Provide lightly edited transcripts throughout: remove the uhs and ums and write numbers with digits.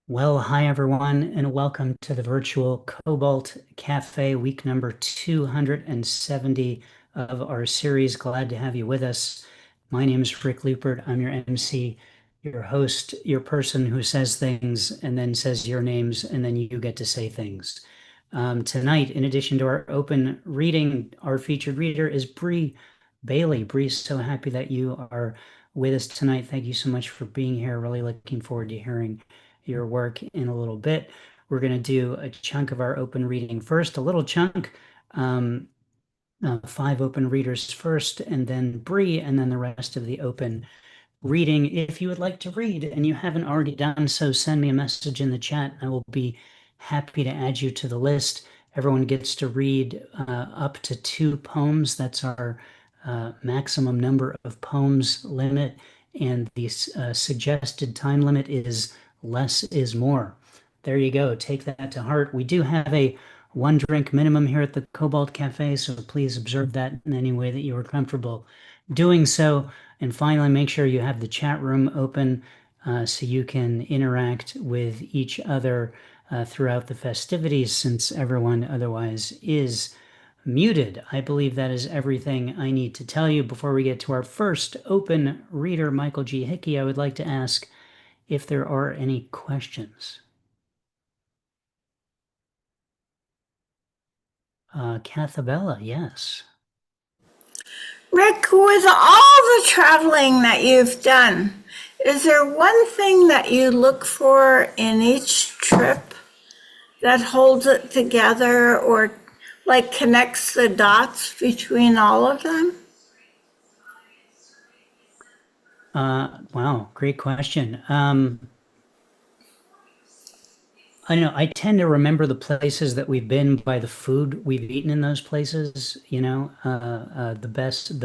Well, hi everyone, and welcome to the virtual Cobalt Cafe, week number 270 of our series. Glad to have you with us. My name is Rick Lupert. I'm your MC, your host, your person who says things and then says your names, and then you get to say things. Tonight, in addition to our open reading, our featured reader is Bree Bailey. Bree, so happy that you are with us tonight. Thank you so much for being here. Really looking forward to hearing your work in a little bit. We're going to do a chunk of our open reading first, a little chunk, um, 5 open readers first, and then Bree, and then the rest of the open reading. If you would like to read and you haven't already done so, send me a message in the chat. I will be happy to add you to the list. Everyone gets to read up to 2 poems. That's our maximum number of poems limit. And the suggested time limit is less is more. There you go. Take that to heart. We do have a 1 drink minimum here at the Cobalt Cafe, so please observe that in any way that you are comfortable doing so. And finally, make sure you have the chat room open so you can interact with each other throughout the festivities, since everyone otherwise is muted. I believe that is everything I need to tell you. Before we get to our first open reader, Michael G. Hickey, I would like to ask if there are any questions. Cathabella, yes. Rick, with all the traveling that you've done, is there one thing that you look for in each trip that holds it together or like connects the dots between all of them? Wow, great question. I know I tend to remember the places that we've been by the food we've eaten in those places. The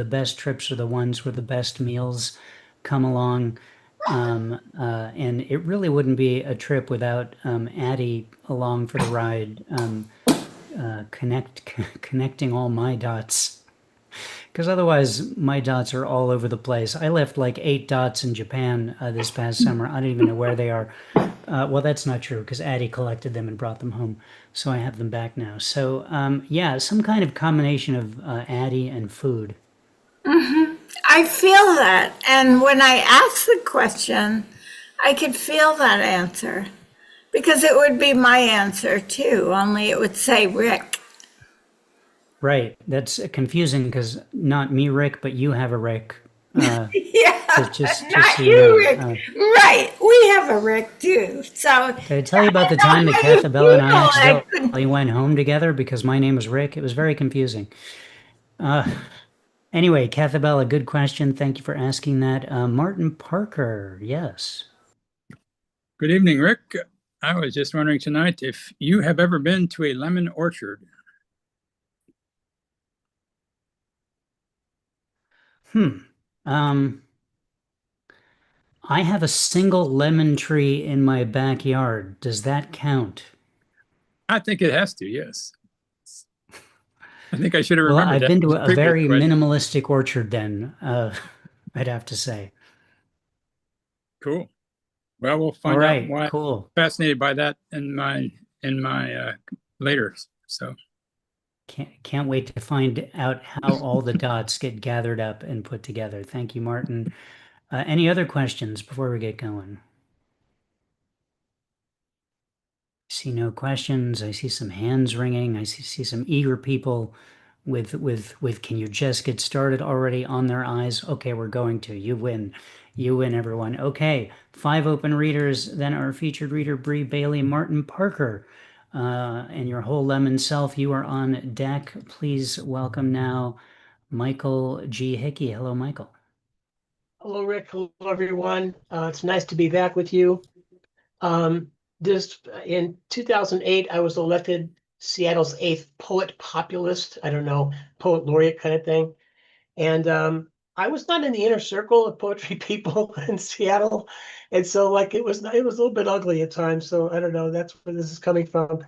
best trips are the ones where the best meals come along. And it really wouldn't be a trip without Addie along for the ride, connecting all my dots. Because otherwise, my dots are all over the place. I left like 8 dots in Japan this past summer. I don't even know where they are. Well, that's not true because Addie collected them and brought them home. So I have them back now. So, yeah, some kind of combination of Addie and food. I feel that. And when I ask the question, I could feel that answer because it would be my answer too, only it would say Rick. Right. That's confusing because not me, Rick, but you have a Rick. Yeah, Just not so you you, know. Rick. Right. We have a Rick too. So Did I tell you about I the don't time that know how you Cathabella and I feel. I accidentally went home together because my name was Rick? It was very confusing. Uh, Anyway, Cathabella, good question. Thank you for asking that. Martin Parker, yes. Good evening, Rick. I was just wondering tonight if you have ever been to a lemon orchard. Hmm. Um, I have a single lemon tree in my backyard. Does that count? I think it has to, yes. I think I should have Well, remembered I've that been from to the a previous very question. minimalistic orchard then, I'd have to say. Cool. Well, we'll All find out right, why I'm cool. fascinated by that in my later. So Can't wait to find out how all the dots get gathered up and put together. Thank you, Martin. Any other questions before we get going? See no questions. I see some hands ringing. I see some eager people with can you just get started already on their eyes? Okay, we're going to. You win. You win, everyone. Okay, 5 open readers, then our featured reader, Bree Bailey, Martin Parker, and your whole lemon self. You are on deck. Please welcome now Michael G. Hickey. Hello, Michael. Hello, Rick. Hello, everyone. It's nice to be back with you. This in 2008, I was elected Seattle's 8th poet populist. I don't know, poet laureate kind of thing. And I was not in the inner circle of poetry people in Seattle, and so like it was a little bit ugly at times. So I don't know. That's where this is coming from.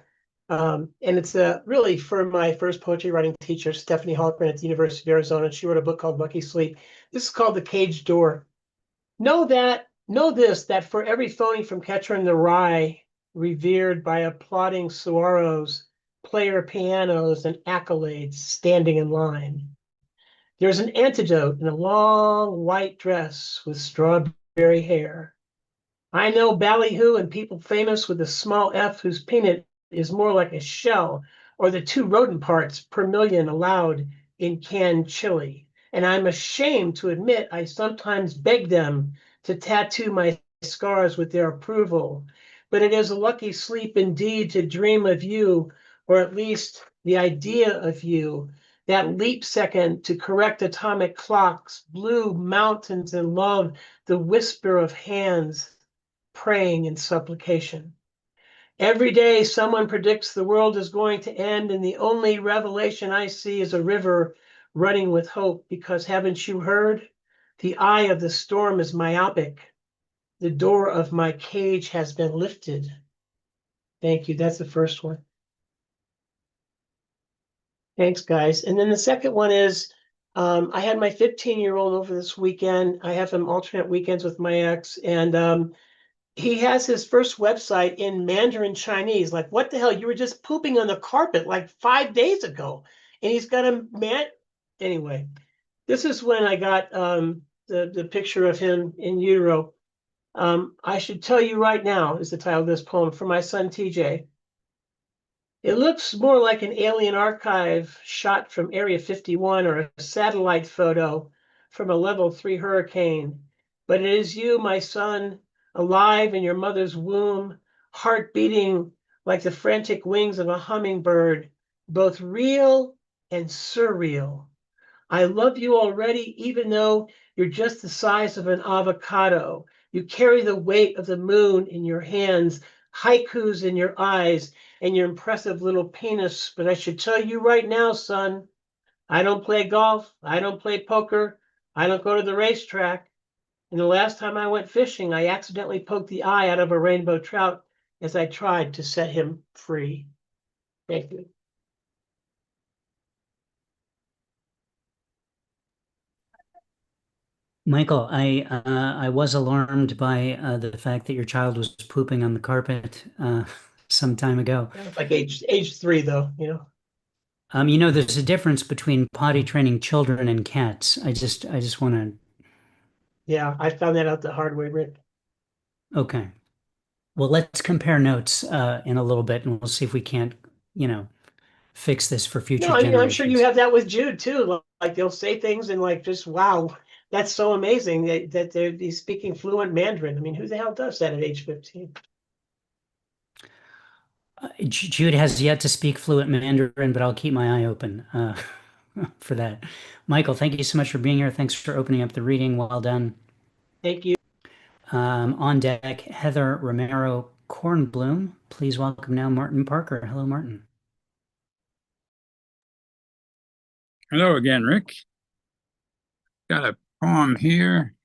And it's really for my first poetry writing teacher, Stephanie Halpern at the University of Arizona. She wrote a book called Lucky Sleep. This is called The Caged Door. Know this, that for every phony from Catcher in the Rye, revered by applauding saguaros, player pianos, and accolades standing in line. There's an antidote in a long white dress with strawberry hair. I know ballyhoo and people famous with a small f whose peanut is more like a shell, or the 2 rodent parts per million allowed in canned chili. And I'm ashamed to admit I sometimes beg them to tattoo my scars with their approval. But it is a lucky sleep indeed to dream of you, or at least the idea of you, that leap second to correct atomic clocks, blue mountains and love, the whisper of hands praying in supplication. Every day, someone predicts the world is going to end, and the only revelation I see is a river running with hope, because haven't you heard? The eye of the storm is myopic. The door of my cage has been lifted. Thank you. That's the first one. Thanks, guys. And then the second one is I had my 15-year-old over this weekend. I have him alternate weekends with my ex, and he has his first website in Mandarin Chinese. Like, what the hell? You were just pooping on the carpet like 5 days ago. And he's got a man. Anyway, this is when I got the picture of him in utero. I should tell you right now is the title of this poem for my son TJ. It looks more like an alien archive shot from Area 51 or a satellite photo from a level 3 hurricane. But it is you, my son, alive in your mother's womb, heart beating like the frantic wings of a hummingbird, both real and surreal. I love you already, even though you're just the size of an avocado. You carry the weight of the moon in your hands, haikus in your eyes, and your impressive little penis. But I should tell you right now, son, I don't play golf. I don't play poker. I don't go to the racetrack. And the last time I went fishing, I accidentally poked the eye out of a rainbow trout as I tried to set him free. Thank you. Michael, I was alarmed by the fact that your child was pooping on the carpet some time ago. That was like age 3, though, you know. There's a difference between potty training children and cats. I just want to. Yeah, I found that out the hard way, Rick. Okay. Well, let's compare notes in a little bit, and we'll see if we can't, fix this for No, future I'm sure you generations. have that with Jude too. Like they'll say things and like just wow, that's so amazing that he's speaking fluent Mandarin. I mean, who the hell does that at age 15? Jude has yet to speak fluent Mandarin, but I'll keep my eye open for that. Michael, thank you so much for being here. Thanks for opening up the reading. Well done. Thank you. On deck, Heather Romero Kornblum. Please welcome now Martin Parker. Hello, Martin. Hello again, Rick. Got a poem here.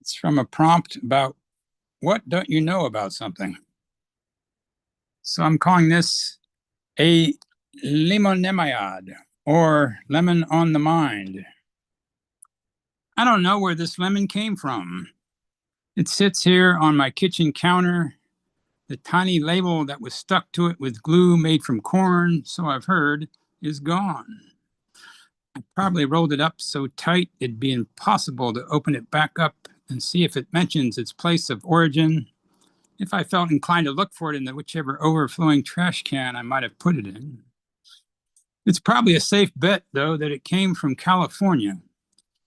It's from a prompt about what don't you know about something. So I'm calling this a limonemiad, or lemon on the mind. I don't know where this lemon came from. It sits here on my kitchen counter. The tiny label that was stuck to it with glue made from corn, so I've heard, is gone. I probably rolled it up so tight it'd be impossible to open it back up and see if it mentions its place of origin. If I felt inclined to look for it in the whichever overflowing trash can I might have put it in. It's probably a safe bet, though, that it came from California,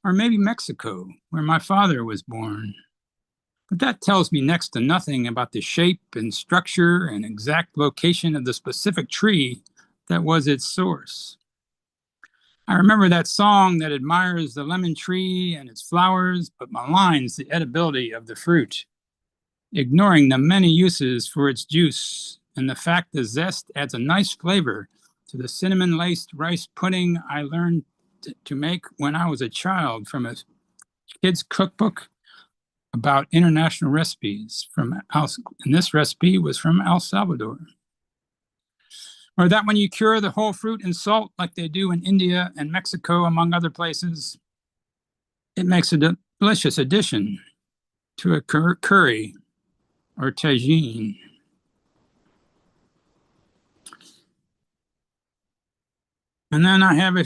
or maybe Mexico, where my father was born. But that tells me next to nothing about the shape and structure and exact location of the specific tree that was its source. I remember that song that admires the lemon tree and its flowers, but maligns the edibility of the fruit, ignoring the many uses for its juice and the fact the zest adds a nice flavor to the cinnamon-laced rice pudding I learned to make when I was a child from a kid's cookbook about international recipes and this recipe was from El Salvador. Or that when you cure the whole fruit in salt like they do in India and Mexico, among other places, it makes a delicious addition to a curry or tagine. And then I have a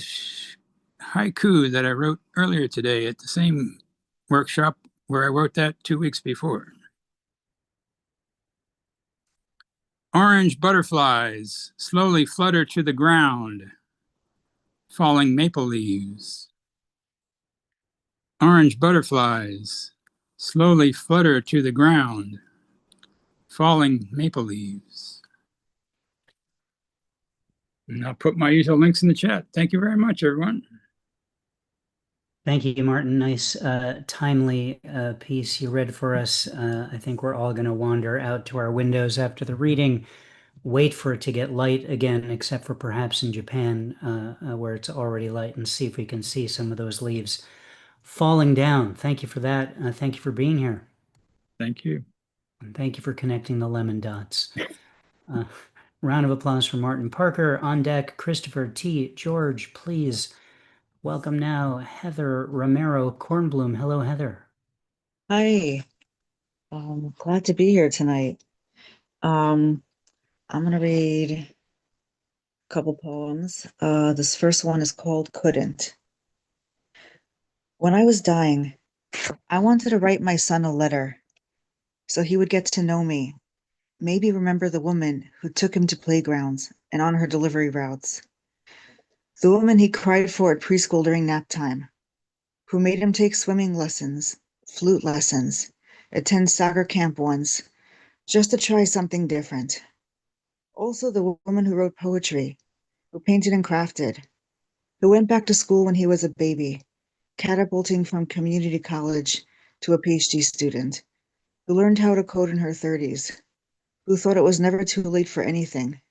haiku that I wrote earlier today at the same workshop where I wrote that 2 weeks before. Orange butterflies slowly flutter to the ground, falling maple leaves. Orange butterflies slowly flutter to the ground, falling maple leaves. And I'll put my usual links in the chat. Thank you very much, everyone. Thank you, Martin. Nice, timely piece you read for us. I think we're all going to wander out to our windows after the reading, wait for it to get light again, except for perhaps in Japan, where it's already light, and see if we can see some of those leaves falling down. Thank you for that. Thank you for being here. Thank you. And thank you for connecting the lemon dots. Uh, round of applause for Martin Parker. On deck, Christopher T. George, please. Welcome now, Heather Romero Kornblum. Hello, Heather. Hi, glad to be here tonight. I'm gonna read a couple poems. This first one is called Couldn't. When I was dying, I wanted to write my son a letter so he would get to know me, maybe remember the woman who took him to playgrounds and on her delivery routes, the woman he cried for at preschool during nap time, who made him take swimming lessons, flute lessons, attend soccer camp once, just to try something different. Also, the woman who wrote poetry, who painted and crafted, who went back to school when he was a baby, catapulting from community college to a PhD student, who learned how to code in her 30s, who thought it was never too late for anything,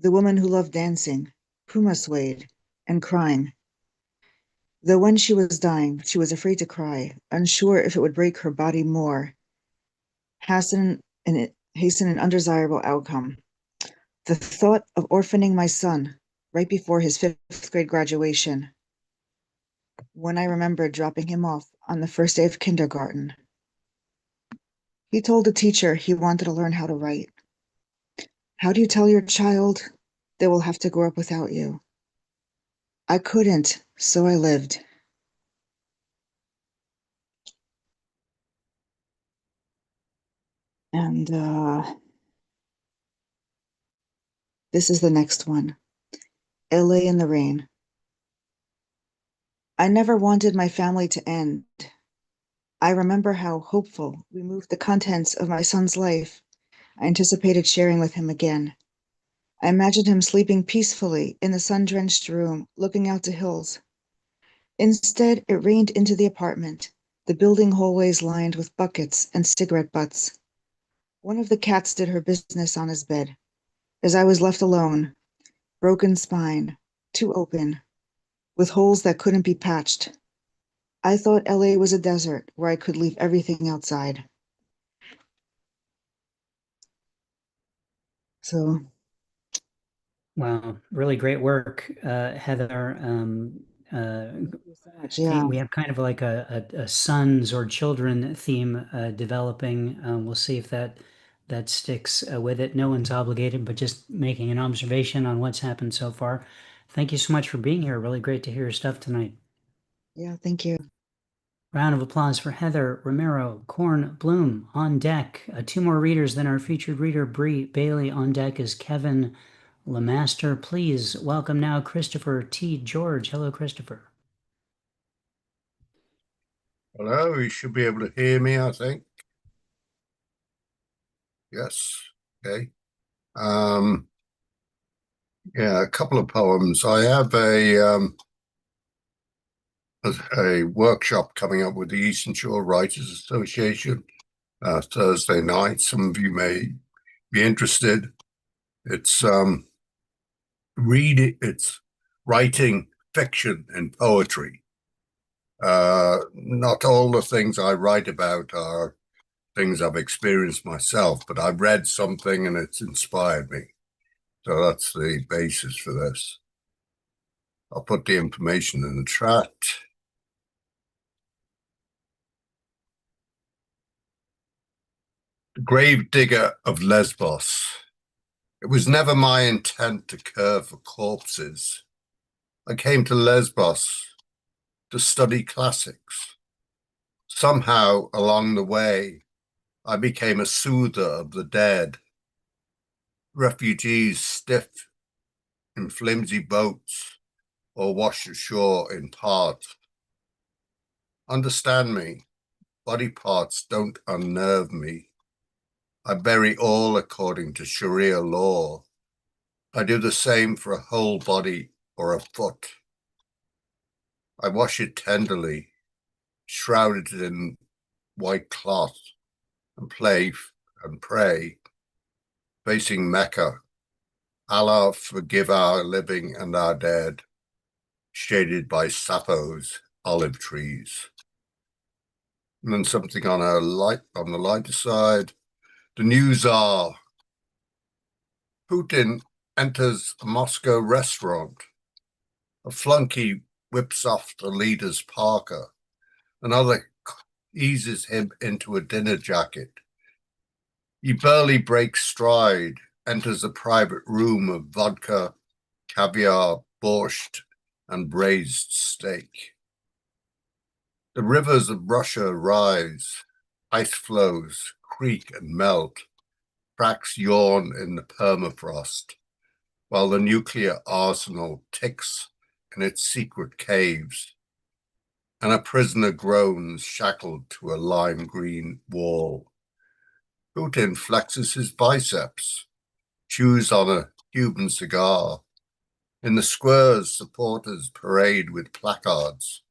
the woman who loved dancing, puma suede, and crying. Though when she was dying, she was afraid to cry, unsure if it would break her body more, hasten an undesirable outcome. The thought of orphaning my son right before his 5th grade graduation, when I remembered dropping him off on the first day of kindergarten. He told the teacher he wanted to learn how to write. How do you tell your child they will have to grow up without you? I couldn't, so I lived. And this is the next one. LA in the rain. I never wanted my family to end. I remember how hopeful we moved the contents of my son's life. I anticipated sharing with him again. I imagined him sleeping peacefully in the sun-drenched room, looking out to hills. Instead, it rained into the apartment, the building hallways lined with buckets and cigarette butts. One of the cats did her business on his bed. As I was left alone, broken spine, too open, with holes that couldn't be patched, I thought LA was a desert where I could leave everything outside. So, Wow, really great work, Heather. thank you so much. Yeah, We have kind of like a sons or children theme developing. We'll see if that sticks with it. No one's obligated, but just making an observation on what's happened so far. Thank you so much for being here. Really great to hear your stuff tonight. yeah, thank you. Round of applause for Heather Romero, Korn Bloom on deck. 2 more readers than our featured reader, Bree Bailey. On deck is Kevin Lemaster. Please welcome now Christopher T. George. Hello, Christopher. Hello, you should be able to hear me, I think. Yes. Okay. Yeah, a couple of poems. I have a workshop coming up with the Eastern Shore Writers Association Thursday night. Some of you may be interested. It's it's writing fiction and poetry. Not all the things I write about are things I've experienced myself, but I've read something and it's inspired me. So that's the basis for this. I'll put the information in the chat. The grave digger of Lesbos. It was never my intent to care for corpses, I came to Lesbos to study classics. Somehow along the way, I became a soother of the dead. Refugees stiff in flimsy boats or washed ashore in parts. Understand me, body parts don't unnerve me. I bury all according to Sharia law. I do the same for a whole body or a foot. I wash it tenderly, shrouded in white cloth, and pray, facing Mecca. Allah forgive our living and our dead, shaded by Sappho's olive trees. And then something on the lighter side. The news are Putin enters a Moscow restaurant. A flunky whips off the leader's parka. Another eases him into a dinner jacket. He barely breaks stride, enters a private room of vodka, caviar, borscht, and braised steak. The rivers of Russia rise, ice flows creak and melt, cracks yawn in the permafrost, while the nuclear arsenal ticks in its secret caves, and a prisoner groans shackled to a lime green wall. Putin flexes his biceps, chews on a Cuban cigar. In the squares, supporters parade with placards,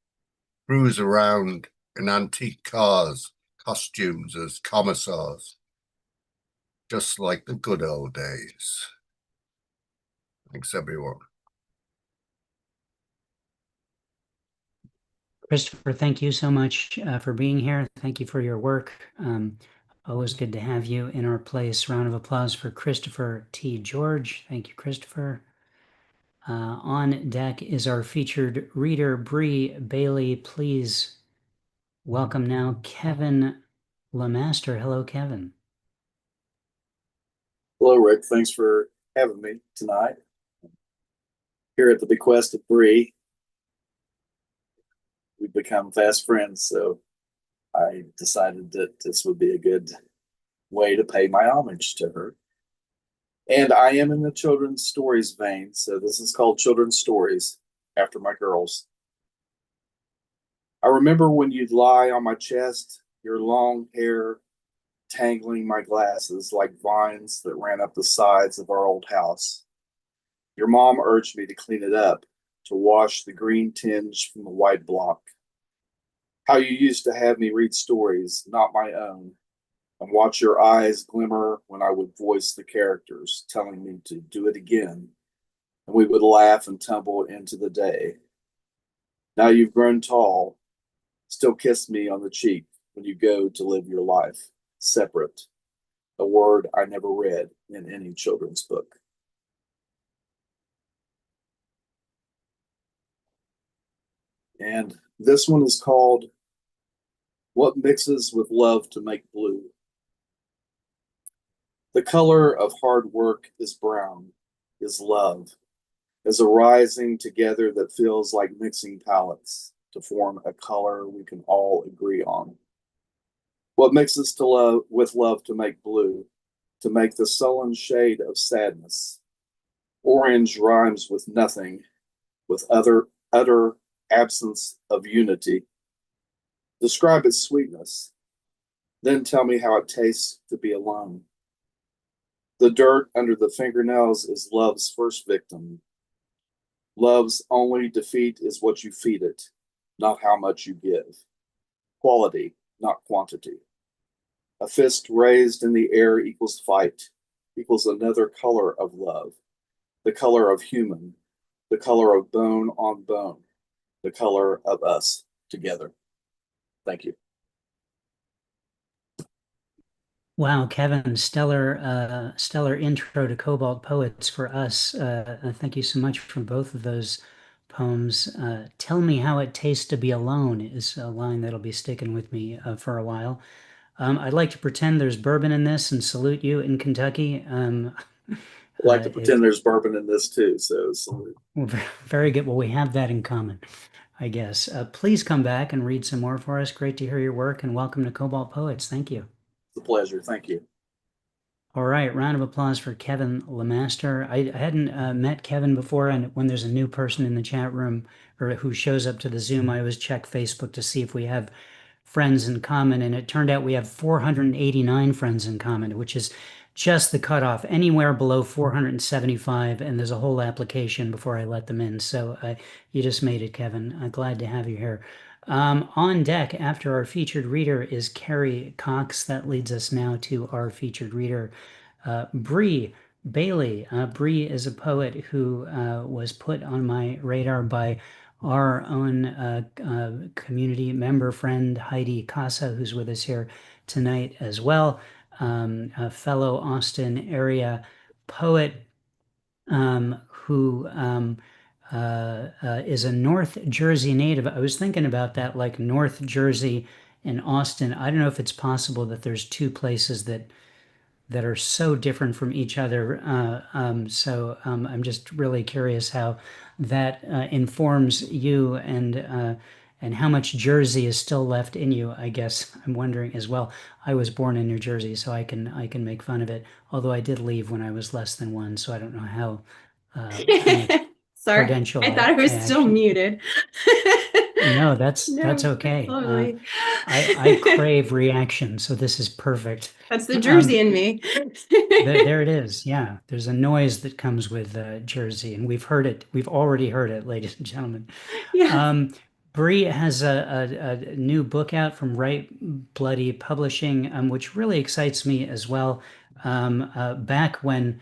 cruise around in antique cars, costumes as commissars, just like the good old days. Thanks, everyone. Christopher, thank you so much for being here. Thank you for your work. Always good to have you in our place. Round of applause for Christopher T. George. Thank you, Christopher. On deck is our featured reader, Bree Bailey. Please welcome now Kevin Lemaster. Hello, Kevin. Hello, Rick. Thanks for having me tonight. Here at the bequest of Bree, we've become fast friends, so I decided that this would be a good way to pay my homage to her. And I am in the children's stories vein, so this is called Children's Stories after my girls. I remember when you'd lie on my chest, your long hair tangling my glasses like vines that ran up the sides of our old house. Your mom urged me to clean it up, to wash the green tinge from the white block. How you used to have me read stories, not my own, and watch your eyes glimmer when I would voice the characters, telling me to do it again, and we would laugh and tumble into the day. Now you've grown tall, still kiss me on the cheek when you go to live your life, separate, a word I never read in any children's book. And this one is called What Mixes with Love to Make Blue. The color of hard work is brown, is love, is a rising together that feels like mixing palettes to form a color we can all agree on. What mixes to love with love to make blue, to make the sullen shade of sadness. Orange rhymes with nothing, with utter absence of unity. Describe its sweetness, then tell me how it tastes to be alone. The dirt under the fingernails is love's first victim. Love's only defeat is what you feed it, not how much you give. Quality, not quantity. A fist raised in the air equals fight, equals another color of love, the color of human, the color of bone on bone, the color of us together. Thank you. Wow, Kevin, stellar intro to Cobalt Poets for us. Thank you so much for both of those poems. Tell me how it tastes to be alone is a line that'll be sticking with me for a while. I'd like to pretend there's bourbon in this and salute you in Kentucky. I like to If pretend there's bourbon in this too. So salute. Very good. Well, we have that in common, I guess. Please come back and read some more for us. Great to hear your work, and welcome to Cobalt Poets. Thank you. It's a pleasure. Thank you. All right, round of applause for Kevin Lemaster. I hadn't met Kevin before, and when there's a new person in the chat room or who shows up to the Zoom, I always check Facebook to see if we have friends in common, and it turned out we have 489 friends in common, which is just the cutoff. Anywhere below 475, and there's a whole application before I let them in. So you just made it, Kevin. Glad to have you here. On deck after our featured reader is Carrie Cox. That leads us now to our featured reader, Bree Bailey. Bree is a poet who was put on my radar by our own community member friend Heidi Casa, who's with us here tonight as well. A fellow Austin area poet who is a North Jersey native. I was thinking about that, like North Jersey and Austin. I don't know if it's possible that there's two places that are so different from each other. I'm just really curious how that informs you and how much Jersey is still left in you. I guess I'm wondering as well. I was born in New Jersey, so I can make fun of it. Although I did leave when I was less than one, so I don't know how much Sorry, credential I thought I was still actually. muted. No, that's No, okay. totally. I crave reaction, so this is perfect. That's the Jersey in me. There it is. Yeah, there's a noise that comes with Jersey, and we've heard it. We've already heard it, ladies and gentlemen. Yeah. Bree has a new book out from Right Bloody Publishing, which really excites me as well. Back when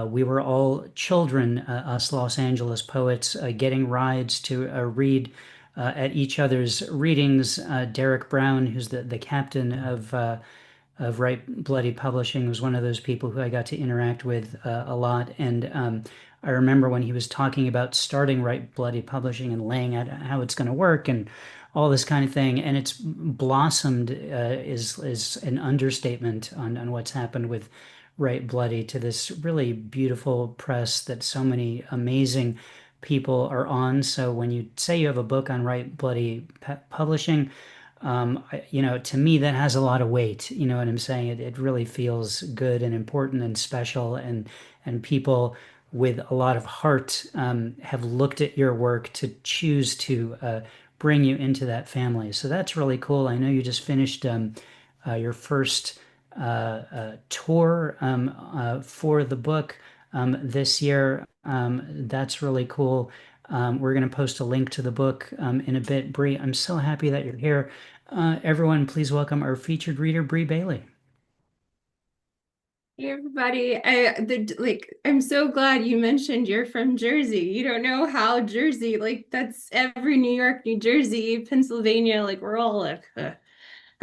we were all children, us Los Angeles poets, getting rides to read at each other's readings. Derek Brown, who's the captain of Right Bloody Publishing, was one of those people who I got to interact with a lot. And I remember when he was talking about starting Right Bloody Publishing and laying out how it's going to work and all this kind of thing. And it's blossomed is an understatement on what's happened with Right Bloody to this really beautiful press that so many amazing people are on. So when you say you have a book on Right Bloody Publishing, to me that has a lot of weight. You know what I'm saying? It really feels good and important and special, and people with a lot of heart have looked at your work to choose to bring you into that family. So that's really cool. I know you just finished your first tour for the book this year. That's really cool. We're going to post a link to the book in a bit. Bree, I'm so happy that you're here. Everyone, please welcome our featured reader, Bree Bailey. Hey everybody, I'm so glad you mentioned you're from Jersey. You don't know how Jersey, like that's every New York, New Jersey, Pennsylvania, like we're all a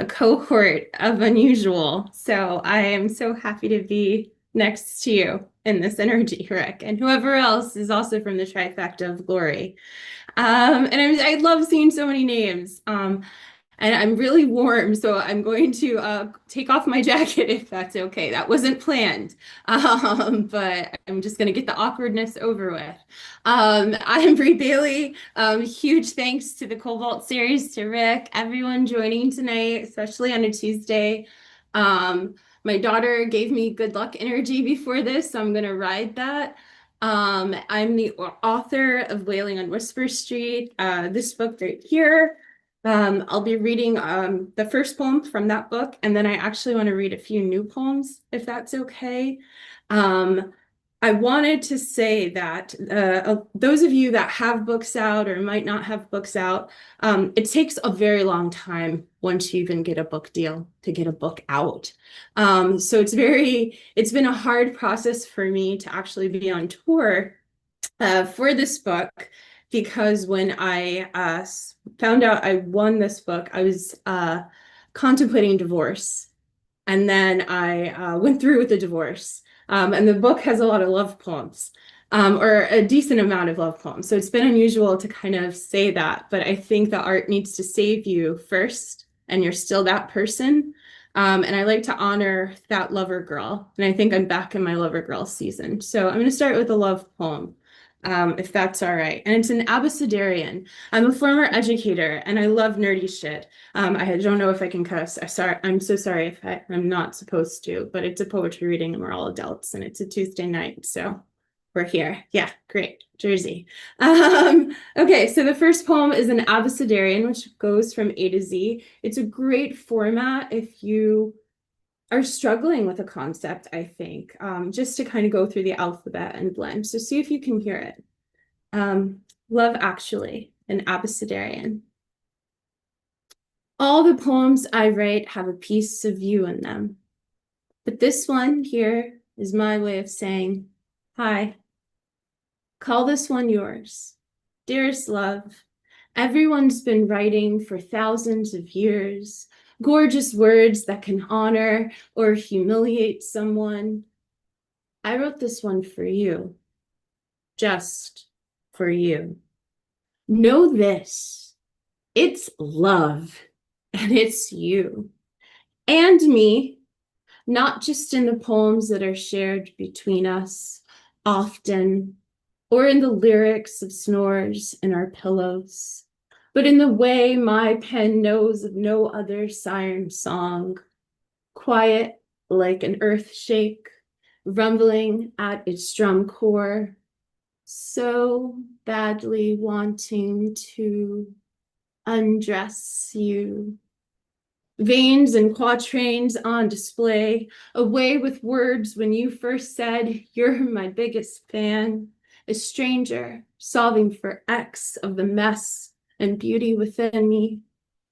cohort of unusual. So I am so happy to be next to you in this energy, Rick, and whoever else is also from the trifecta of glory. And I love seeing so many names. And I'm really warm, so I'm going to take off my jacket if that's okay. That wasn't planned, but I'm just going to get the awkwardness over with. I'm Bree Bailey. Huge thanks to the Cobalt series, to Rick, everyone joining tonight, especially on a Tuesday. My daughter gave me good luck energy before this, so I'm going to ride that. I'm the author of Wailing on Whisper Street, this book right here. I'll be reading the first poem from that book, and then I actually want to read a few new poems, if that's okay. I wanted to say that those of you that have books out or might not have books out, it takes a very long time once you even get a book deal to get a book out. So it's been a hard process for me to actually be on tour for this book, because when I found out I won this book, I was contemplating divorce. And then I went through with the divorce. And the book has a lot of love poems, or a decent amount of love poems. So it's been unusual to kind of say that, but I think the art needs to save you first, and you're still that person. And I like to honor that lover girl. And I think I'm back in my lover girl season. So I'm going to start with a love poem, if that's all right. And it's an abecedarian. I'm a former educator and I love nerdy shit. I don't know if I can cuss. I'm so sorry if I'm not supposed to, but it's a poetry reading and we're all adults and it's a Tuesday night. So we're here. Yeah, great. Jersey. Okay, so the first poem is an abecedarian, which goes from A to Z. It's a great format if you are struggling with a concept, I think, just to kind of go through the alphabet and blend. So see if you can hear it. Love Actually, an abecedarian. All the poems I write have a piece of you in them. But this one here is my way of saying, hi. Call this one yours. Dearest love, everyone's been writing for thousands of years, gorgeous words that can honor or humiliate someone. I wrote this one for you, just for you. Know this, it's love, and it's you and me, not just in the poems that are shared between us often, or in the lyrics of snores in our pillows, but in the way my pen knows of no other siren song, quiet like an earth shake, rumbling at its drum core, so badly wanting to undress you. Veins and quatrains on display, away with words when you first said, you're my biggest fan. A stranger solving for X of the mess and beauty within me.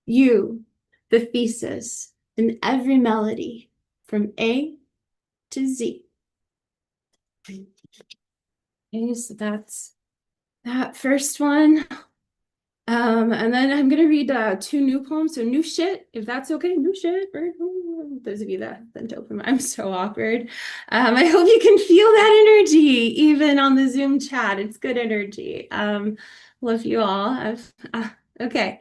You, the thesis in every melody from A to Z. Okay, so that's that first one. And then I'm gonna read two new poems. So new shit, if that's okay. New shit for those of you that bent open. I'm so awkward. I hope you can feel that energy, even on the Zoom chat. It's good energy. Love you all. Okay.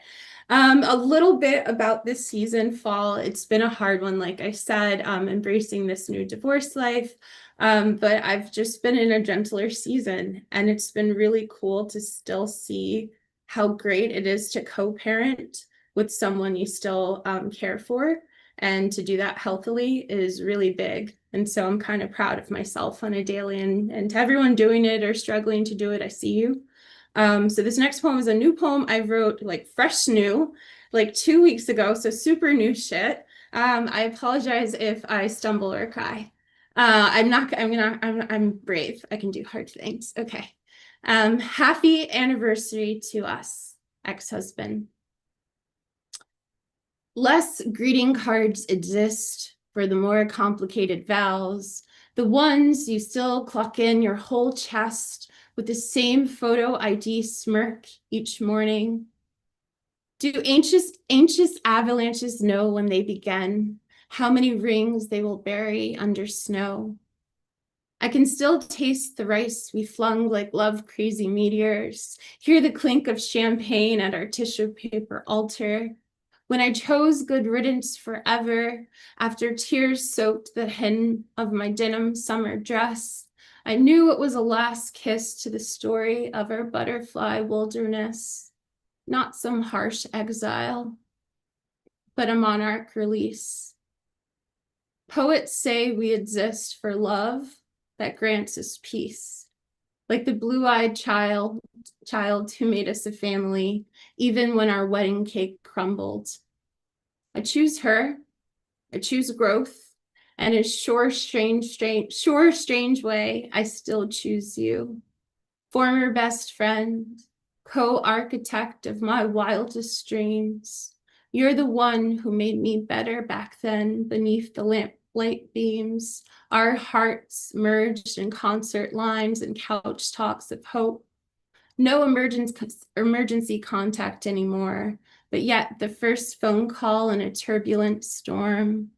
A little bit about this season, fall. It's been a hard one, like I said, embracing this new divorce life. But I've just been in a gentler season, and it's been really cool to still see how great it is to co-parent with someone you still care for. And to do that healthily is really big. And so I'm kind of proud of myself on a daily, and to everyone doing it or struggling to do it, I see you. So this next poem is a new poem I wrote like fresh new, like 2 weeks ago. So super new shit. I apologize if I stumble or cry. I'm brave. I can do hard things. Okay. Happy anniversary to us, ex-husband. Less greeting cards exist for the more complicated vows, the ones you still clock in your whole chest with the same photo ID smirk each morning. Do anxious avalanches know when they begin, how many rings they will bury under snow? I can still taste the rice we flung like love-crazy meteors, hear the clink of champagne at our tissue paper altar. When I chose good riddance forever, after tears soaked the hem of my denim summer dress, I knew it was a last kiss to the story of our butterfly wilderness, not some harsh exile, but a monarch release. Poets say we exist for love that grants us peace, like the blue-eyed child who made us a family, even when our wedding cake crumbled. I choose her, I choose growth, and in a strange way, I still choose you. Former best friend, co-architect of my wildest dreams. You're the one who made me better back then beneath the light beams, our hearts merged in concert lines and couch talks of hope. No emergency contact anymore, but yet the first phone call in a turbulent storm.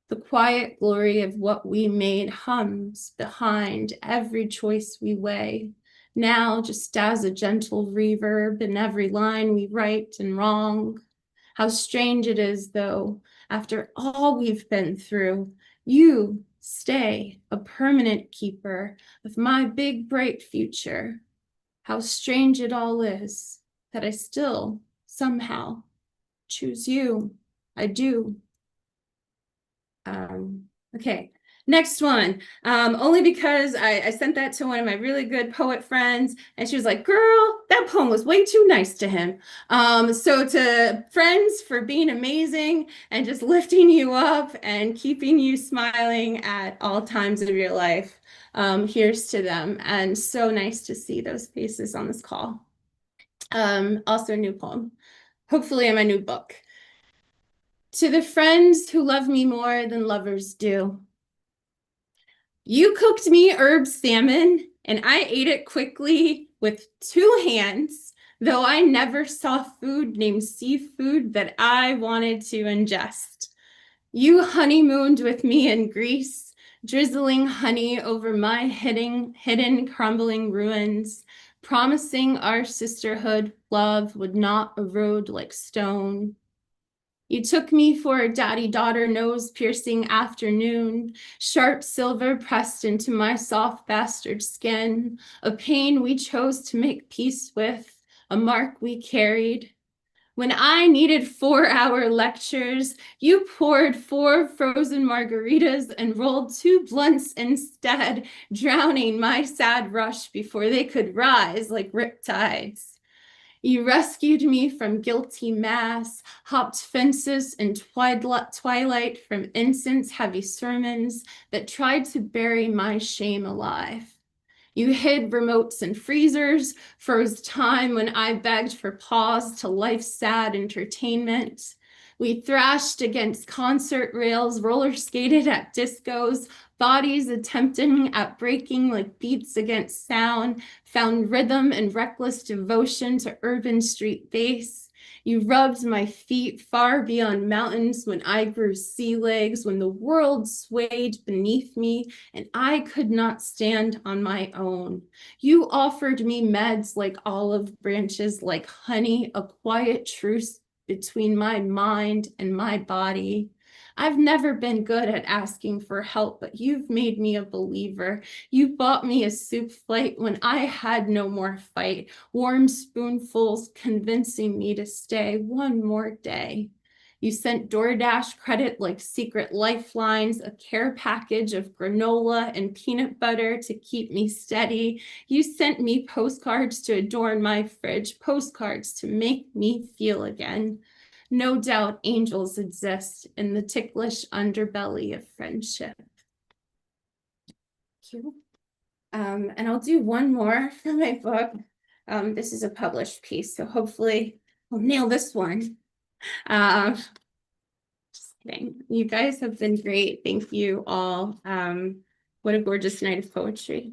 The quiet glory of what we made hums behind every choice we weigh. Now just as a gentle reverb in every line we write and wrong. How strange it is, though, After all we've been through, you stay a permanent keeper of my big bright future. How strange it all is that I still somehow choose you. I do. Okay, next one. Only because I sent that to one of my really good poet friends, and she was like, girl, that poem was way too nice to him. So to friends for being amazing and just lifting you up and keeping you smiling at all times of your life, here's to them. And so nice to see those faces on this call. Also a new poem, hopefully in my new book. To the friends who love me more than lovers do. You cooked me herb salmon, and I ate it quickly with 2 hands, though I never saw food named seafood that I wanted to ingest. You honeymooned with me in Greece, drizzling honey over my hidden crumbling ruins, promising our sisterhood love would not erode like stone. You took me for a daddy-daughter nose-piercing afternoon, sharp silver pressed into my soft bastard skin, a pain we chose to make peace with, a mark we carried. When I needed 4-hour lectures, you poured 4 frozen margaritas and rolled 2 blunts instead, drowning my sad rush before they could rise like riptides. You rescued me from guilty mass, hopped fences in twilight from incense-heavy sermons that tried to bury my shame alive. You hid remotes and freezers, froze time when I begged for pause to life's sad entertainment. We thrashed against concert rails, roller skated at discos, bodies attempting at breaking like beats against sound, found rhythm and reckless devotion to urban street bass. You rubbed my feet far beyond mountains when I grew sea legs, when the world swayed beneath me and I could not stand on my own. You offered me meds like olive branches, like honey, a quiet truce between my mind and my body. I've never been good at asking for help, but you've made me a believer. You bought me a soup flight when I had no more fight, warm spoonfuls convincing me to stay one more day. You sent DoorDash credit like secret lifelines, a care package of granola and peanut butter to keep me steady. You sent me postcards to adorn my fridge, postcards to make me feel again. No doubt angels exist in the ticklish underbelly of friendship. Thank you. And I'll do one more from my book. This is a published piece, so hopefully I'll nail this one. Just kidding. You guys have been great. Thank you all. What a gorgeous night of poetry.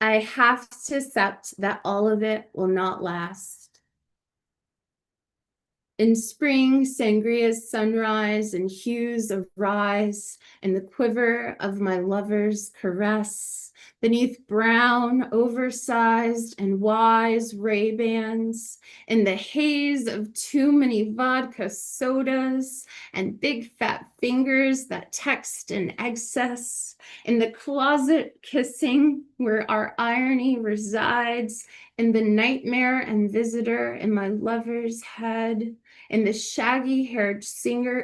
I have to accept that all of it will not last. In spring, sangria's sunrise and hues arise, and the quiver of my lover's caress, beneath brown, oversized, and wise Ray-Bans, in the haze of too many vodka sodas, and big fat fingers that text in excess, in the closet kissing where our irony resides, in the nightmare and visitor in my lover's head, in the shaggy-haired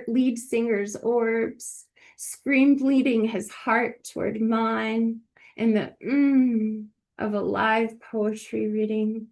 lead singer's orbs, scream bleeding his heart toward mine, in the of a live poetry reading,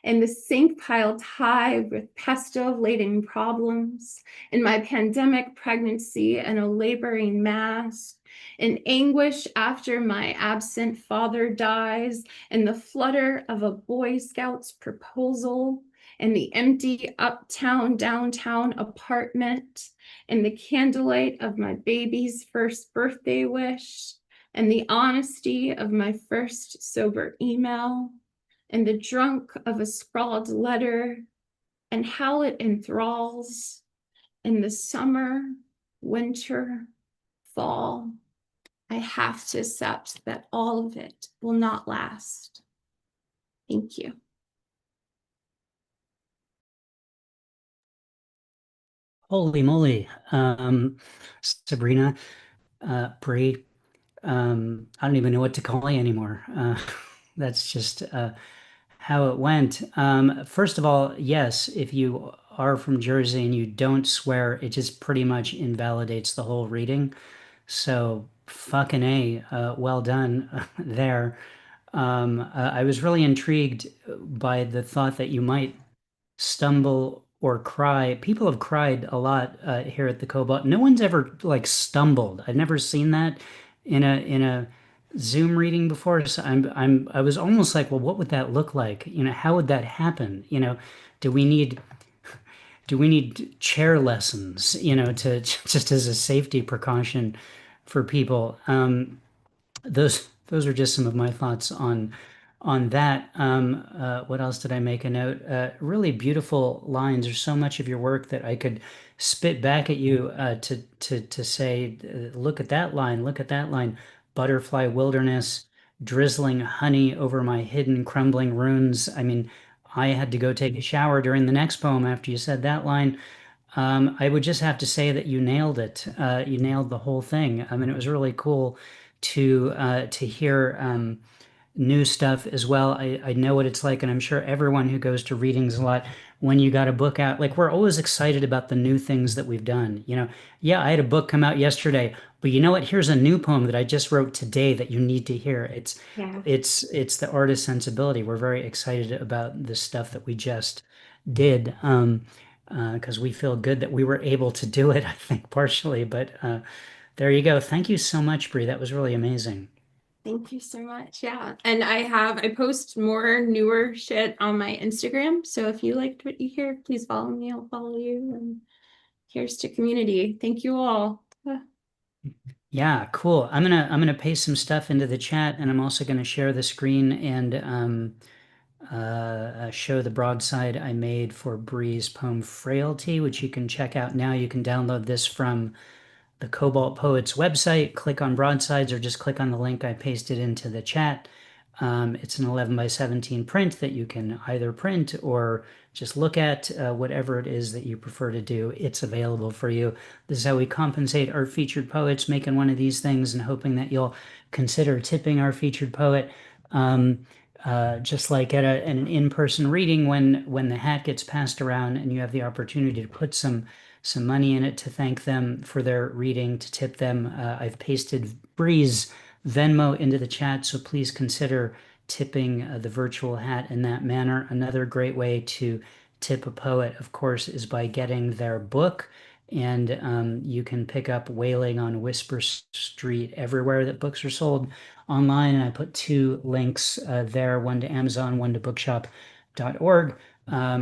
in the sink piled high with pesto-laden problems, in my pandemic pregnancy and a laboring mask, in anguish after my absent father dies, in the flutter of a Boy Scout's proposal, in the empty uptown, downtown apartment, in the candlelight of my baby's first birthday wish, and the honesty of my first sober email, and the drunk of a scrawled letter, and how it enthralls in the summer, winter, fall. I have to accept that all of it will not last. Thank you. Holy moly. Sabrina, Bree, I don't even know what to call you anymore. That's just how it went. First of all, yes, if you are from Jersey and you don't swear, it just pretty much invalidates the whole reading. So fucking A, well done there. I was really intrigued by the thought that you might stumble or cry. People have cried a lot here at the Cobalt. No one's ever like stumbled. I've never seen that in a Zoom reading before. So I was almost like, well, what would that look like? How would that happen? Do we need do we need chair lessons, to just as a safety precaution for people? Those are just some of my thoughts on that. What else did I make a note? Really beautiful lines. There's so much of your work that I could spit back at you to say, look at that line, look at that line. Butterfly wilderness, drizzling honey over my hidden crumbling runes. I mean, I had to go take a shower during the next poem after you said that line. I would just have to say that you nailed it. You nailed the whole thing. I mean, it was really cool to hear new stuff as well. I know what it's like, and I'm sure everyone who goes to readings a lot, when you got a book out, like we're always excited about the new things that we've done. Yeah, I had a book come out yesterday, but you know what? Here's a new poem that I just wrote today that you need to hear. It's Yeah. it's it's the artist sensibility. We're very excited about the stuff that we just did. Because we feel good that we were able to do it, I think partially, but there you go. Thank you so much, Bree. That was really amazing. Thank you so much. Yeah. And I post more newer shit on my Instagram. So if you liked what you hear, please follow me. I'll follow you. And here's to community. Thank you all. Yeah, cool. I'm gonna paste some stuff into the chat, and I'm also gonna share the screen and show the broadside I made for Bree's poem Frailty, which you can check out now. You can download this from the Cobalt Poets website, click on broadsides, or just click on the link I pasted into the chat. It's an 11 by 17 print that you can either print or just look at, whatever it is that you prefer to do. It's available for you. This is how we compensate our featured poets, making one of these things and hoping that you'll consider tipping our featured poet. Just like at an in-person reading, when the hat gets passed around and you have the opportunity to put some money in it to thank them for their reading, to tip them. I've pasted Bree's Venmo into the chat, so please consider tipping the virtual hat in that manner. Another great way to tip a poet, of course, is by getting their book. And you can pick up Wailing on Whisper Street everywhere that books are sold online. And I put two links there, one to Amazon, one to bookshop.org.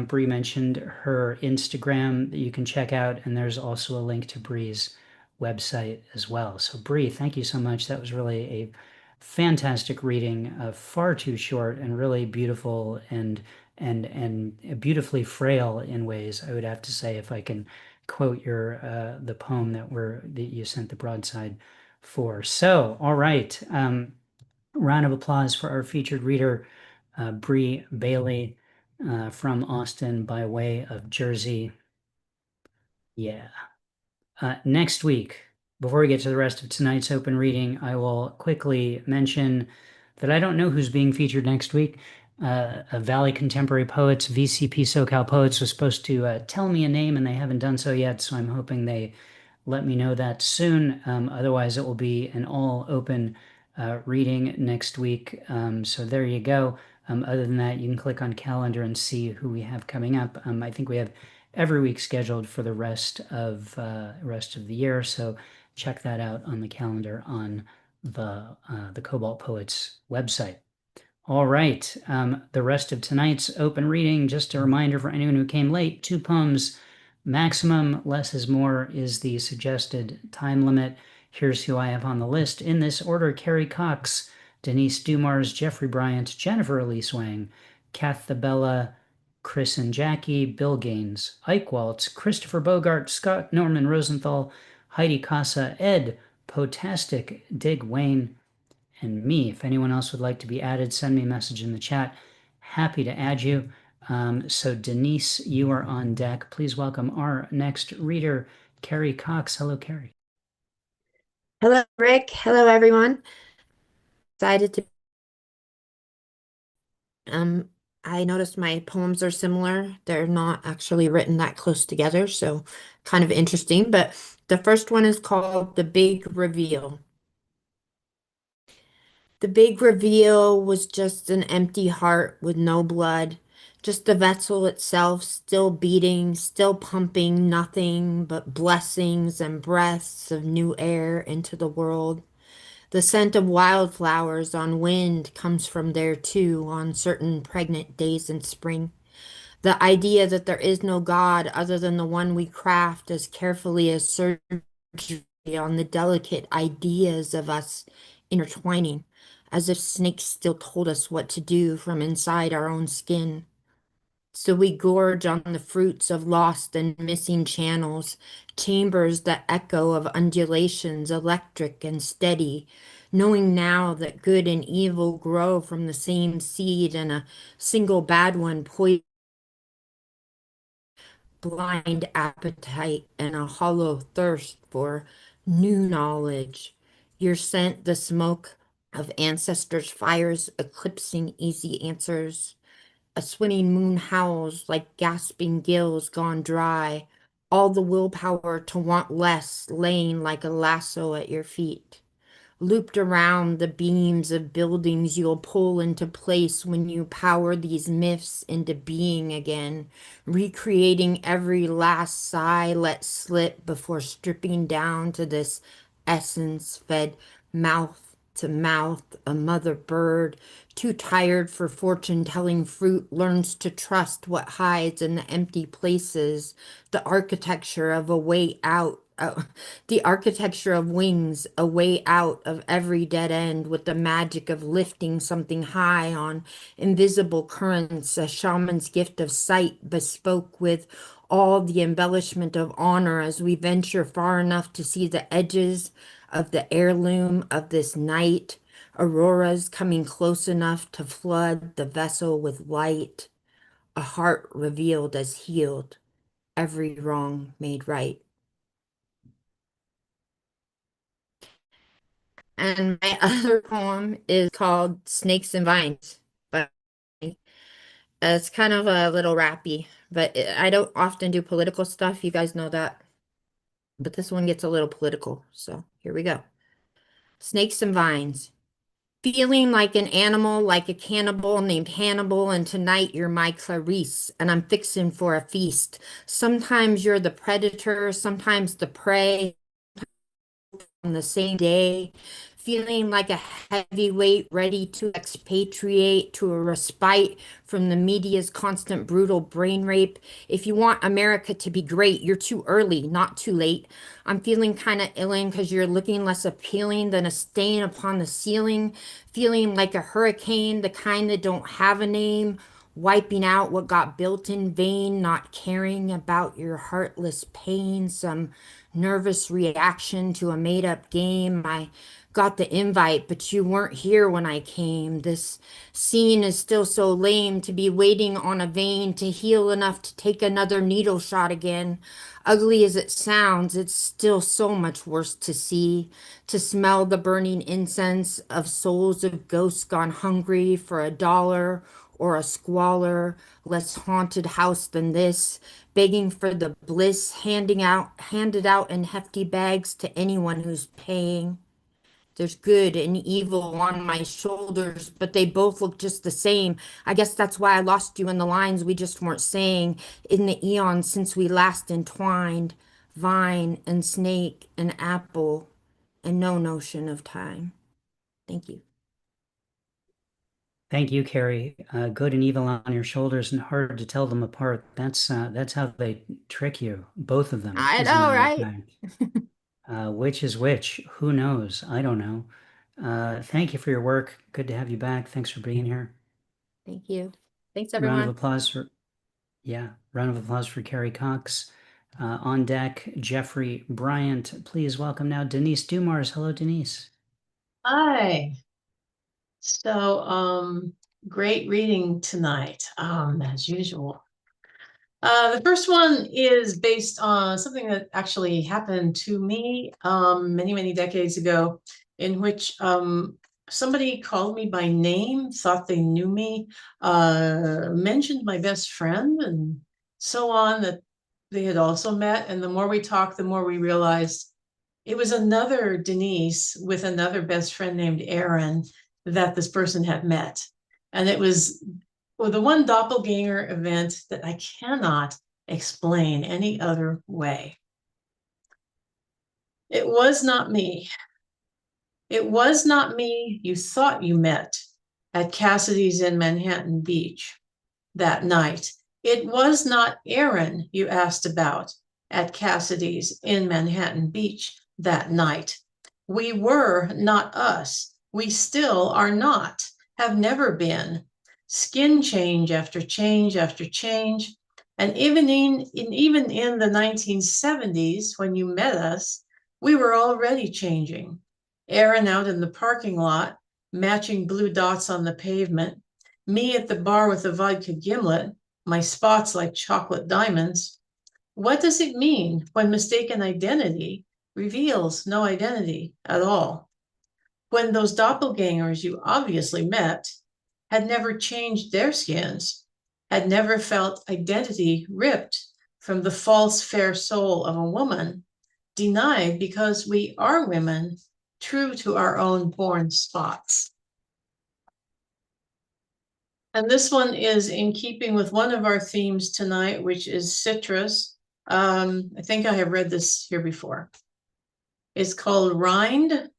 Bree mentioned her Instagram that you can check out, and there's also a link to Bree's website as well. So, Bree, thank you so much. That was really a fantastic reading, far too short and really beautiful and beautifully frail in ways. I would have to say, if I can quote your the poem that you sent the broadside for. So, all right. Round of applause for our featured reader, Bree Bailey, from Austin by way of Jersey. Yeah. Next week, before we get to the rest of tonight's open reading, I will quickly mention that I don't know who's being featured next week. Valley Contemporary Poets, VCP SoCal Poets, was supposed to tell me a name, and they haven't done so yet, so I'm hoping they let me know that soon. Otherwise, it will be an all open reading next week. So there you go. Other than that, you can click on calendar and see who we have coming up. I think we have every week scheduled for the rest of the year. So check that out on the calendar on the Cobalt Poets website. All right, the rest of tonight's open reading, just a reminder for anyone who came late, 2 poems maximum, less is more is the suggested time limit. Here's who I have on the list in this order: Carrie Cox, Denise Dumars, Jeffrey Bryant, Jennifer Elise Wang, Kath Bella, Chris and Jackie, Bill Gaines, Ike Waltz, Christopher Bogart, Scott Norman Rosenthal, Heidi Casa, Ed, Potastic, Dig Wayne, and me. If anyone else would like to be added, send me a message in the chat. Happy to add you. So Denise, you are on deck. Please welcome our next reader, Carrie Cox. Hello, Carrie. Hello, Rick. Hello, everyone. Excited to. Um, I noticed my poems are similar. They're not actually written that close together, so kind of interesting. But the first one is called The Big Reveal. The big reveal was just an empty heart with no blood, just the vessel itself still beating, still pumping nothing but blessings and breaths of new air into the world. The scent of wildflowers on wind comes from there too, on certain pregnant days in spring. The idea that there is no God other than the one we craft as carefully as surgery on the delicate ideas of us intertwining, as if snakes still told us what to do from inside our own skin. So we gorge on the fruits of lost and missing channels, chambers that echo of undulations, electric and steady, knowing now that good and evil grow from the same seed and a single bad one poisons blind appetite and a hollow thirst for new knowledge. Your scent, the smoke of ancestors' fires eclipsing easy answers. A swimming moon howls like gasping gills gone dry, all the willpower to want less laying like a lasso at your feet. Looped around the beams of buildings you'll pull into place when you power these myths into being again, recreating every last sigh let slip before stripping down to this essence fed mouth to mouth, a mother bird, too tired for fortune-telling fruit, learns to trust what hides in the empty places, the architecture of a way out. The architecture of wings, a way out of every dead end with the magic of lifting something high on invisible currents, a shaman's gift of sight bespoke with all the embellishment of honor as we venture far enough to see the edges of the heirloom of this night, auroras coming close enough to flood the vessel with light, a heart revealed as healed, every wrong made right. And my other poem is called Snakes and Vines. But it's kind of a little rappy, but I don't often do political stuff. You guys know that. But this one gets a little political. So here we go. Snakes and Vines. Feeling like an animal, like a cannibal named Hannibal, and tonight you're my Clarice, and I'm fixing for a feast. Sometimes you're the predator, sometimes the prey, on the same day, feeling like a heavyweight ready to expatriate to a respite from the media's constant brutal brain rape. If you want America to be great, you're too early, not too late. I'm feeling kind of illing because you're looking less appealing than a stain upon the ceiling, feeling like a hurricane, the kind that don't have a name. Wiping out what got built in vain, not caring about your heartless pain, some nervous reaction to a made up game. I got the invite, but you weren't here when I came. This scene is still so lame to be waiting on a vein to heal enough to take another needle shot again. Ugly as it sounds, it's still so much worse to see, to smell the burning incense of souls of ghosts gone hungry for a dollar or a squalor, less haunted house than this, begging for the bliss handed out in hefty bags to anyone who's paying. There's good and evil on my shoulders, but they both look just the same. I guess that's why I lost you in the lines we just weren't saying in the eons since we last entwined. Vine and snake and apple and no notion of time. Thank you. Thank you, Carrie. Good and evil on your shoulders and hard to tell them apart. That's how they trick you, both of them, I as a know, matter of right? fact. Which is which? Who knows? I don't know. Thank you for your work. Good to have you back. Thanks for being here. Thank you. Thanks, Round of everyone. applause for, round of applause for Carrie Cox. On deck, Jeffrey Bryant. Please welcome now Denise Dumars. Hello, Denise. Hi. So, Great reading tonight, as usual. The first one is based on something that actually happened to me many, many decades ago, in which somebody called me by name, thought they knew me, mentioned my best friend, and so on, that they had also met. And the more we talked, the more we realized it was another Denise with another best friend named Aaron that this person had met. And it was the one doppelganger event that I cannot explain any other way. It was not me. It was not me you thought you met at Cassidy's in Manhattan Beach that night. It was not Aaron you asked about at Cassidy's in Manhattan Beach that night. We were not us. We still are not, have never been. Skin change after change after change. And even in the 1970s, when you met us, we were already changing. Aaron out in the parking lot, matching blue dots on the pavement. Me at the bar with a vodka gimlet, my spots like chocolate diamonds. What does it mean when mistaken identity reveals no identity at all? When those doppelgangers you obviously met had never changed their skins, had never felt identity ripped from the false fair soul of a woman, denied because we are women, true to our own born spots. And this one is in keeping with one of our themes tonight, which is citrus. I think I have read this here before. It's called Rind.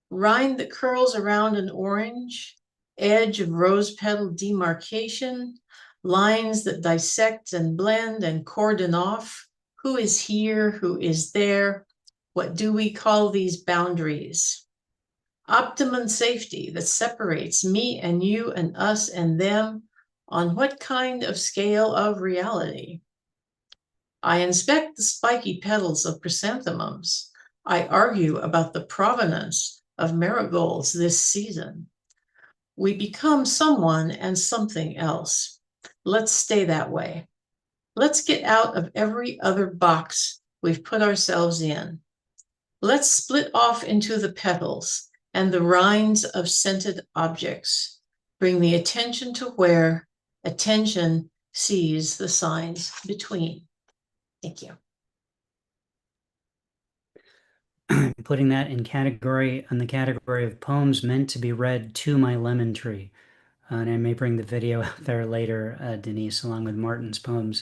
Rind that curls around an orange, edge of rose petal demarcation, lines that dissect and blend and cordon off. Who is here? Who is there? What do we call these boundaries? Optimum safety that separates me and you and us and them on what kind of scale of reality? I inspect the spiky petals of chrysanthemums. I argue about the provenance of marigolds this season. We become someone and something else. Let's stay that way. Let's get out of every other box we've put ourselves in. Let's split off into the petals and the rinds of scented objects. Bring the attention to where attention sees the signs between. Thank you. Putting that in the category of poems meant to be read to my lemon tree. And I may bring the video out there later, Denise, along with Martin's poem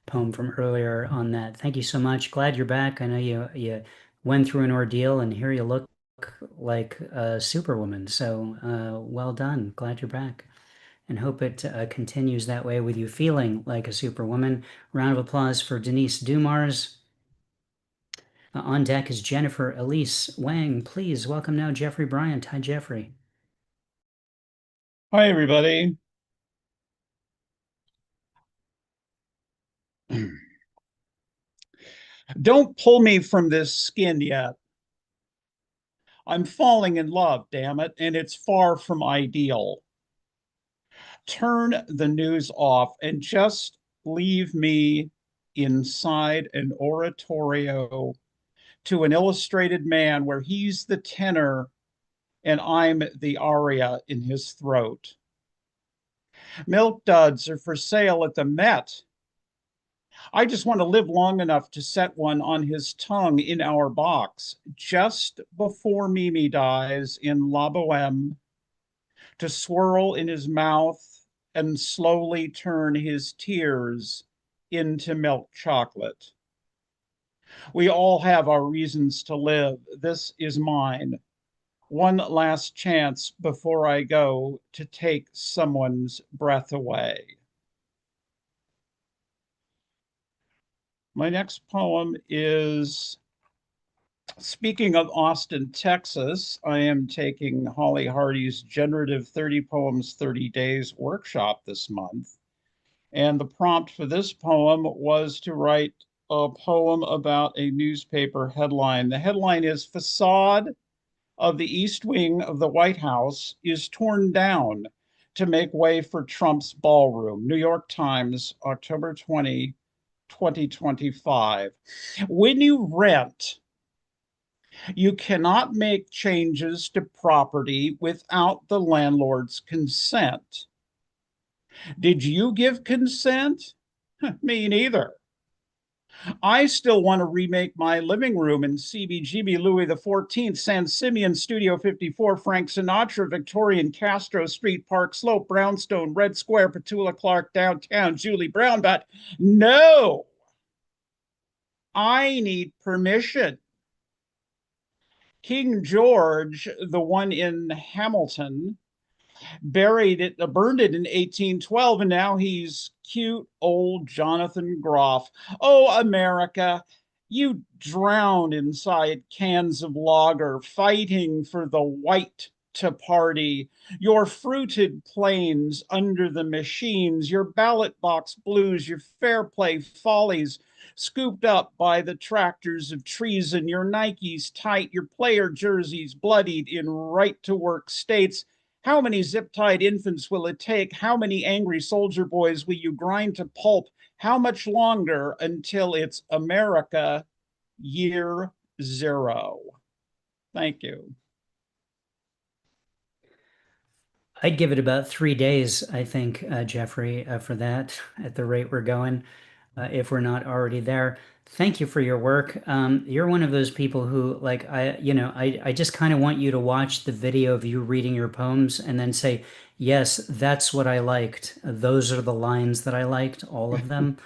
from earlier on that. Thank you so much. Glad you're back. I know you went through an ordeal, and here you look like a superwoman. So well done. Glad you're back. And hope it continues that way with you feeling like a superwoman. Round of applause for Denise Dumars. On deck is Jennifer Elise Wang. Please welcome now Jeffrey Bryant. Hi, Jeffrey. Hi, everybody. Don't pull me from this skin yet. I'm falling in love, damn it, and it's far from ideal. Turn the news off and just leave me inside an oratorio to an illustrated man where he's the tenor and I'm the aria in his throat. Milk duds are for sale at the Met. I just want to live long enough to set one on his tongue in our box just before Mimi dies in La Boheme, to swirl in his mouth and slowly turn his tears into milk chocolate. We all have our reasons to live. This is mine. One last chance before I go to take someone's breath away. My next poem is, speaking of Austin, Texas, I am taking Holly Hardy's Generative 30 Poems, 30 Days workshop this month. And the prompt for this poem was to write a poem about a newspaper headline. The headline is Facade of the East Wing of the White House is torn down to make way for Trump's ballroom. New York Times, October 20, 2025. When you rent, you cannot make changes to property without the landlord's consent. Did you give consent? Me neither. I still want to remake my living room in CBGB Louis XIV, San Simeon, Studio 54, Frank Sinatra, Victorian, Castro Street, Park Slope, Brownstone, Red Square, Petula Clark, downtown, Julie Brown. But no, I need permission. King George, the one in Hamilton, burned it in 1812, and now he's cute old Jonathan Groff. Oh, America, you drown inside cans of lager, fighting for the white to party, your fruited plains under the machines, your ballot box blues, your fair play follies, scooped up by the tractors of treason, your Nikes tight, your player jerseys bloodied in right to work states. How many zip-tied infants will it take? How many angry soldier boys will you grind to pulp? How much longer until it's America year zero? Thank you. I'd give it about 3 days, I think, Jeffrey, for that at the rate we're going, if we're not already there. Thank you for your work. You're one of those people who, like, I just kind of want you to watch the video of you reading your poems and then say, yes, that's what I liked. Those are the lines that I liked, all of them.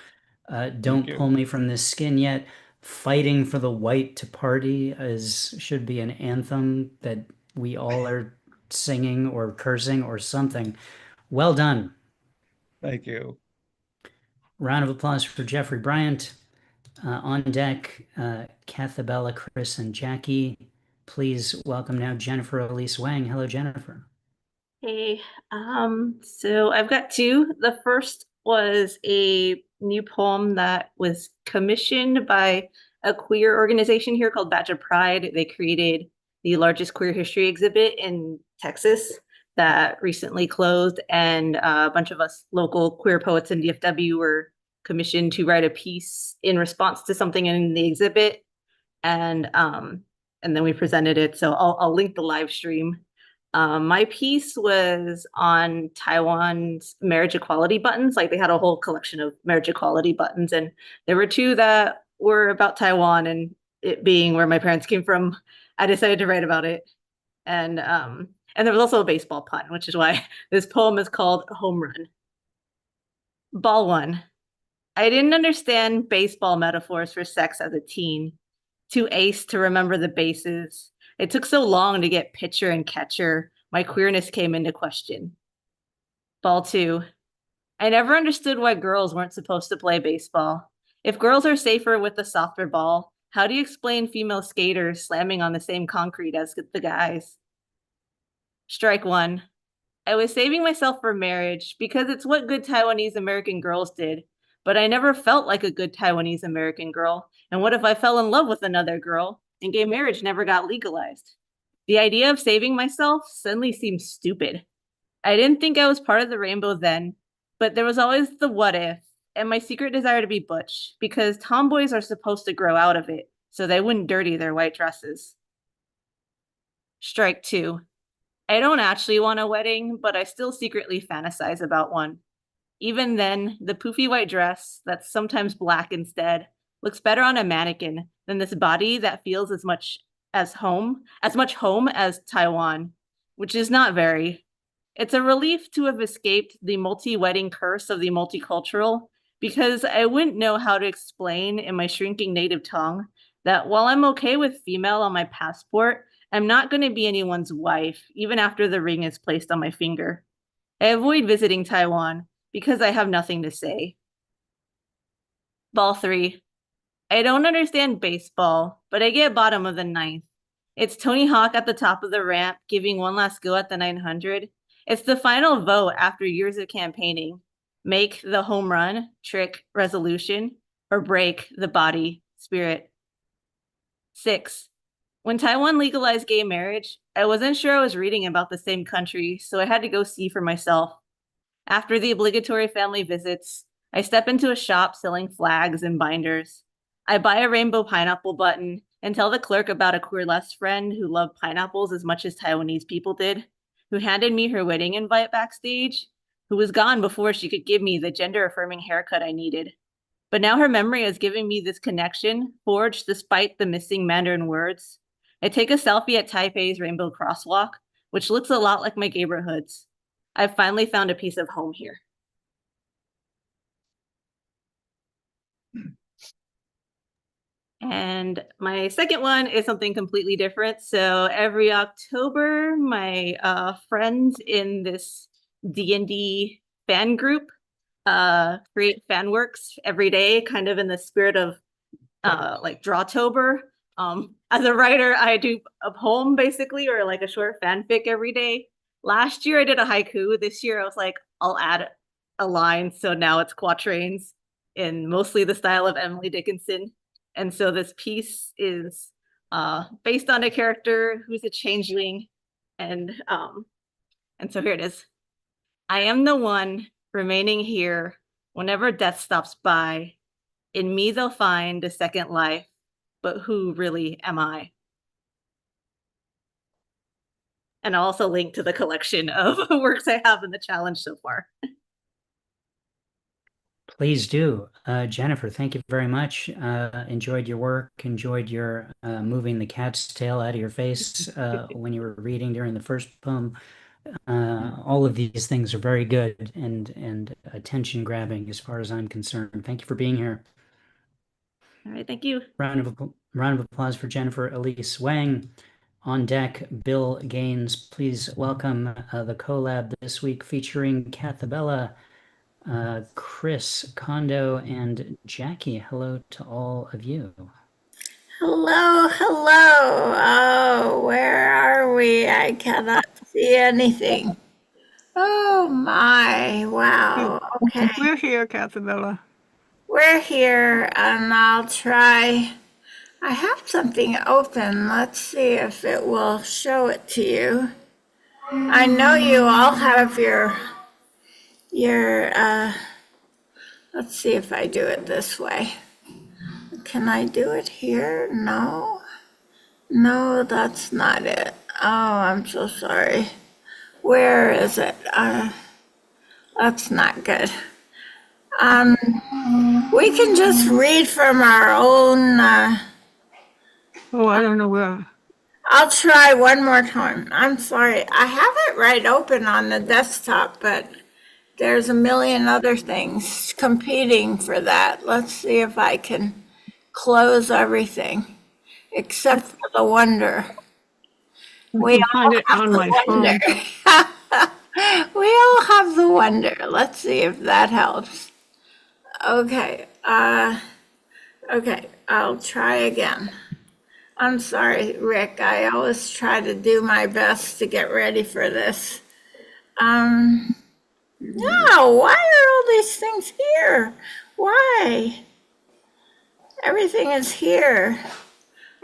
Don't pull me from this skin yet. Fighting for the white to party should be an anthem that we all are singing or cursing or something. Well done. Thank you. Round of applause for Jeffrey Bryant. On deck, Kathabella, Chris, and Jackie. Please welcome now Jennifer Elise Wang. Hello, Jennifer. Hey, so I've got two. The first was a new poem that was commissioned by a queer organization here called Badge of Pride. They created the largest queer history exhibit in Texas that recently closed, and a bunch of us local queer poets in DFW were commissioned to write a piece in response to something in the exhibit, and then we presented it. So I'll link the live stream. My piece was on Taiwan's marriage equality buttons. Like, they had a whole collection of marriage equality buttons, and there were two that were about Taiwan, and it being where my parents came from, I decided to write about it. And there was also a baseball pun, which is why this poem is called Home Run. Ball one. I didn't understand baseball metaphors for sex as a teen. Too ace to remember the bases. It took so long to get pitcher and catcher. My queerness came into question. Ball two. I never understood why girls weren't supposed to play baseball. If girls are safer with the softer ball, how do you explain female skaters slamming on the same concrete as the guys? Strike one. I was saving myself for marriage because it's what good Taiwanese American girls did, but I never felt like a good Taiwanese American girl. And what if I fell in love with another girl and gay marriage never got legalized? The idea of saving myself suddenly seemed stupid. I didn't think I was part of the rainbow then, but there was always the what if and my secret desire to be butch, because tomboys are supposed to grow out of it so they wouldn't dirty their white dresses. Strike two. I don't actually want a wedding, but I still secretly fantasize about one. Even then, the poofy white dress that's sometimes black instead looks better on a mannequin than this body that feels as much home as Taiwan, which is not very. It's a relief to have escaped the multi-wedding curse of the multicultural, because I wouldn't know how to explain in my shrinking native tongue that while I'm okay with female on my passport, I'm not going to be anyone's wife, even after the ring is placed on my finger. I avoid visiting Taiwan because I have nothing to say. Ball three. I don't understand baseball, but I get bottom of the ninth. It's Tony Hawk at the top of the ramp, giving one last go at the 900. It's the final vote after years of campaigning. Make the home run, trick, resolution, or break the body, spirit. 6. When Taiwan legalized gay marriage, I wasn't sure I was reading about the same country, so I had to go see for myself. After the obligatory family visits, I step into a shop selling flags and binders. I buy a rainbow pineapple button and tell the clerk about a queer-less friend who loved pineapples as much as Taiwanese people did, who handed me her wedding invite backstage, who was gone before she could give me the gender-affirming haircut I needed. But now her memory has given me this connection, forged despite the missing Mandarin words. I take a selfie at Taipei's Rainbow Crosswalk, which looks a lot like my neighborhood's. I've finally found a piece of home here. And my second one is something completely different. So every October, my friends in this D&D fan group create fan works every day, kind of in the spirit of like Drawtober. As a writer, I do a poem basically, or like a short fanfic every day. Last year I did a haiku. This year I was like, I'll add a line. So now it's quatrains in mostly the style of Emily Dickinson. And so this piece is based on a character who's a changeling. And so here it is. I am the one remaining here whenever death stops by. In me they'll find a second life, but who really am I? And I'll also link to the collection of works I have in the challenge so far. Please do. Jennifer, thank you very much. Enjoyed your work, enjoyed your moving the cat's tail out of your face when you were reading during the first poem. All of these things are very good and attention grabbing as far as I'm concerned. Thank you for being here. All right, thank you. Round of applause for Jennifer Elise Wang. On deck, Bill Gaines. Please welcome the collab this week featuring Cathabella, Chris, Kondo, and Jackie. Hello to all of you. Hello, hello. Oh, where are we? I cannot see anything. Oh my, wow. Okay. We're here, Cathabella. We're here, and I'll try. I have something open. Let's see if it will show it to you. I know you all have your let's see if I do it this way. Can I do it here? No. No, that's not it. Oh, I'm so sorry. Where is it? That's not good. We can just read from our own. Oh, I don't know where. I'll try one more time. I'm sorry. I have it right open on the desktop, but there's a million other things competing for that. Let's see if I can close everything except for the wonder. I can find it on my phone. We all have the wonder. Let's see if that helps. Okay. Okay. I'll try again. I'm sorry, Rick. I always try to do my best to get ready for this. No, why are all these things here? Why? Everything is here.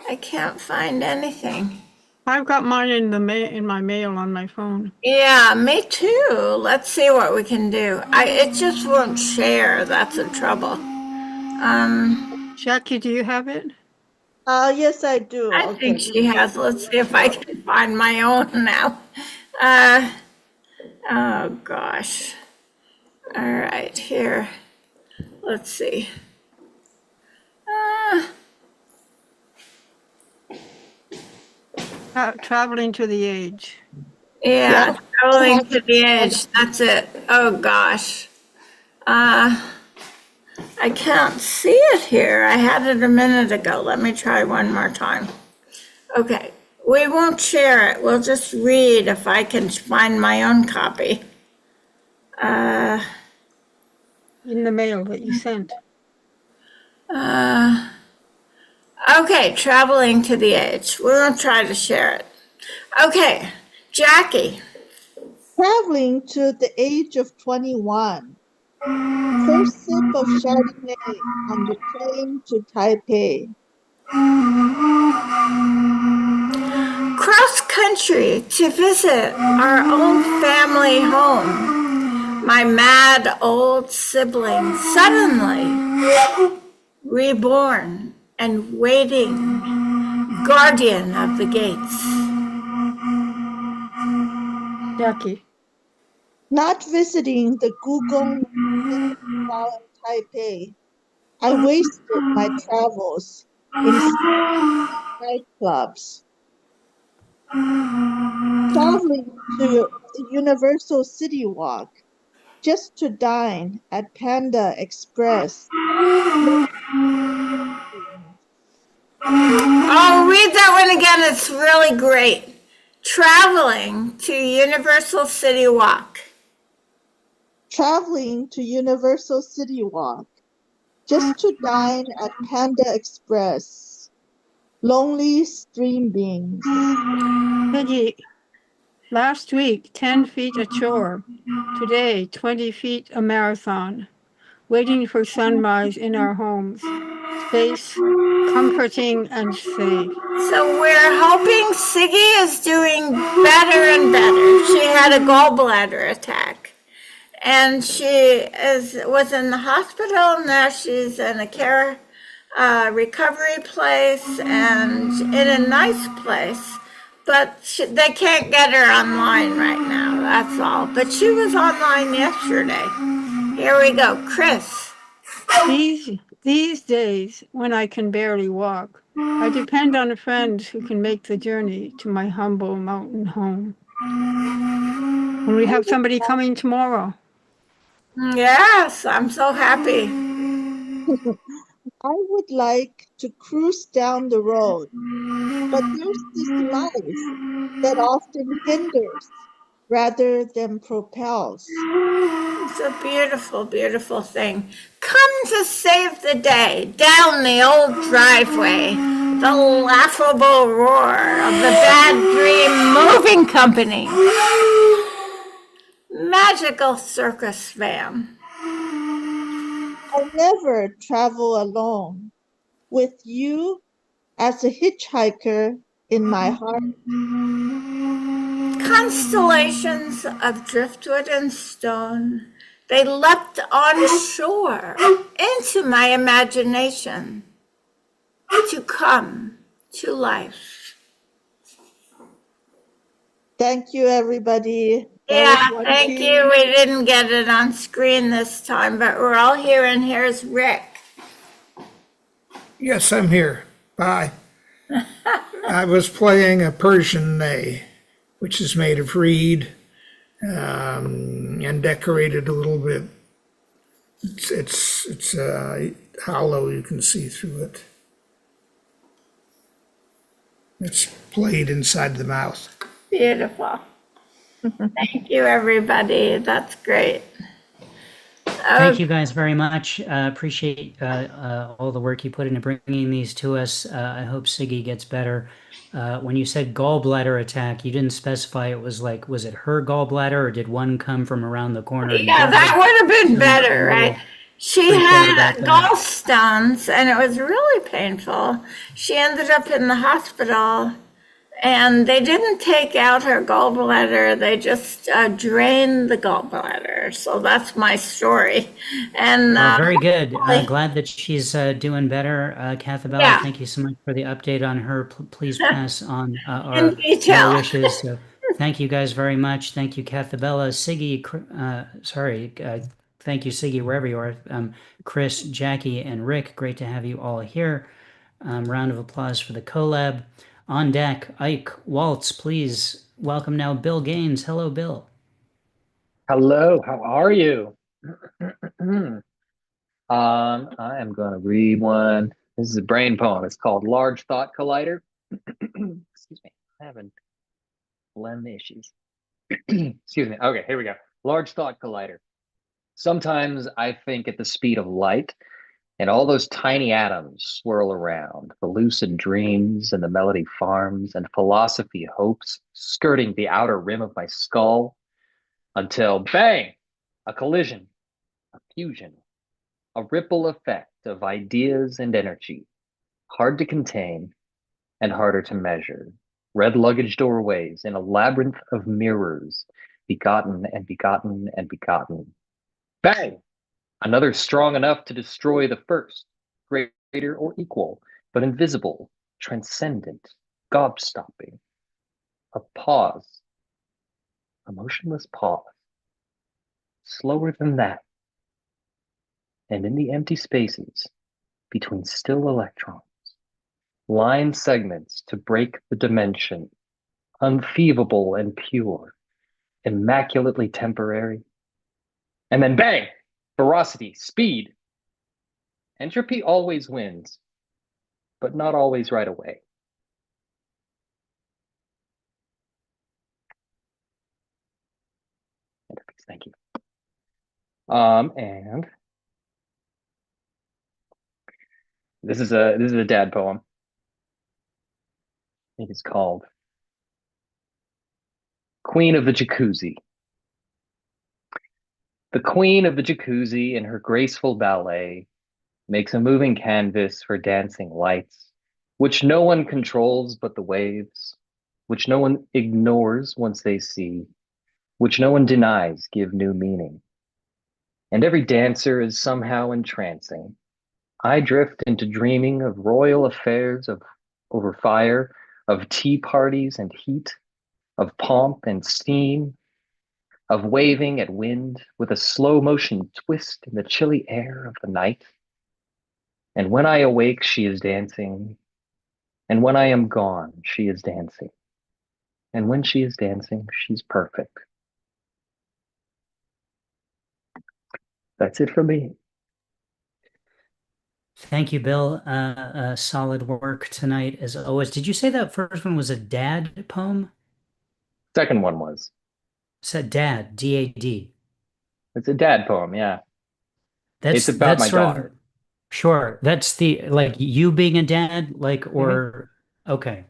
I can't find anything. I've got mine in my mail on my phone. Yeah, me too. Let's see what we can do. It just won't share. That's the trouble. Jackie, do you have it? Yes, I do. I think she has. Let's see if I can find my own now. Oh gosh. All right, here. Let's see. Traveling to the Edge. Yeah, traveling to the edge. That's it. Oh gosh. I can't see it here. I had it a minute ago. Let me try one more time. Okay, we won't share it. We'll just read if I can find my own copy. In the mail that you sent. Okay, traveling to the edge. We won't try to share it. Okay, Jackie. Traveling to the age of 21. First sip of Chardonnay on the plane to Taipei. cross country to visit our old family home. My mad old sibling suddenly reborn and waiting, guardian of the gates. Jackie. Not visiting the Gugong While in Taipei. I wasted my travels in nightclubs. Traveling to the Universal City Walk just to dine at Panda Express. Oh, read that one again. It's really great. Traveling to Universal City Walk. Traveling to Universal City Walk just to dine at Panda Express. Lonely stream beings. Peggy, last week, 10 feet a chore. Today, 20 feet a marathon. Waiting for sunrise in our homes. Space, comforting and safe. So we're hoping Siggy is doing better and better. She had a gallbladder attack, and was in the hospital. Now she's in a care recovery place and in a nice place. But they can't get her online right now. That's all. But she was online yesterday. Here we go, Chris. These days, when I can barely walk, I depend on friends who can make the journey to my humble mountain home. And we have somebody coming tomorrow. Yes, I'm so happy. I would like to cruise down the road, but there's this life that often hinders rather than propels. It's a beautiful, beautiful thing. Come to save the day down the old driveway. The laughable roar of the Bad Dream Moving Company. Magical circus van. I never travel alone, with you as a hitchhiker in my heart. Constellations of driftwood and stone, they leapt on shore into my imagination to come to life. Thank you, everybody. That Yeah, was thank wonderful. you. We didn't get it on screen this time, but we're all here, and here's Rick. Yes, I'm here. Bye. I was playing a Persian ney, which is made of reed and decorated a little bit. It's hollow. You can see through it. It's played inside the mouth. Beautiful. Thank you, everybody. That's great. Thank you guys very much. Appreciate all the work you put into bringing these to us. I hope Siggy gets better. When you said gallbladder attack, you didn't specify it was like, was it her gallbladder or did one come from around the corner? Yeah, that would have been better, right? She freaked out had about that. gallstones and it was really painful. She ended up in the hospital and they didn't take out her gallbladder. They just drained the gallbladder. So that's my story. And Well, very good. Glad that she's doing better. Cathabella, Yeah. thank you so much for the update on her. Please pass on In our detail. well wishes. So thank you guys very much. Thank you, Cathabella. Siggy, thank you, Siggy, wherever you are. Chris, Jackie, and Rick, great to have you all here. Round of applause for the collab. On deck, Ike, Waltz, please welcome now Bill Gaines. Hello, Bill. Hello, how are you? I am going to read one. This is a brain poem. It's called Large Thought Collider. Excuse me, I'm having phlegm issues. Excuse me. Okay, here we go. Large Thought Collider. Sometimes I think at the speed of light, and all those tiny atoms swirl around, the lucid dreams and the melody farms and philosophy hopes skirting the outer rim of my skull until bang, a collision, a fusion, a ripple effect of ideas and energy, hard to contain and harder to measure. red luggage doorways in a labyrinth of mirrors, begotten and begotten and begotten. Bang! Another strong enough to destroy the first, greater or equal, but invisible, transcendent, gobstopping. A pause, a motionless pause, slower than that. And in the empty spaces between still electrons, line segments to break the dimension, unfeasible and pure, immaculately temporary. And then bang! Ferocity, speed. Entropy always wins, but not always right away. Entropies, thank you. And this is a dad poem. It is called Queen of the Jacuzzi. The queen of the jacuzzi in her graceful ballet makes a moving canvas for dancing lights, which no one controls but the waves, which no one ignores once they see, which no one denies give new meaning. And every dancer is somehow entrancing. I drift into dreaming of royal affairs over fire, of tea parties and heat, of pomp and steam, of waving at wind with a slow motion twist in the chilly air of the night. And when I awake, she is dancing. And when I am gone, she is dancing. And when she is dancing, she's perfect. That's it for me. Thank you, Bill. Solid work tonight, as always. Did you say that first one was a dad poem? Second one was. Said dad, D-A-D. It's a dad poem, yeah. It's about That's my sort daughter. of sure. That's the like you being a dad, like or okay.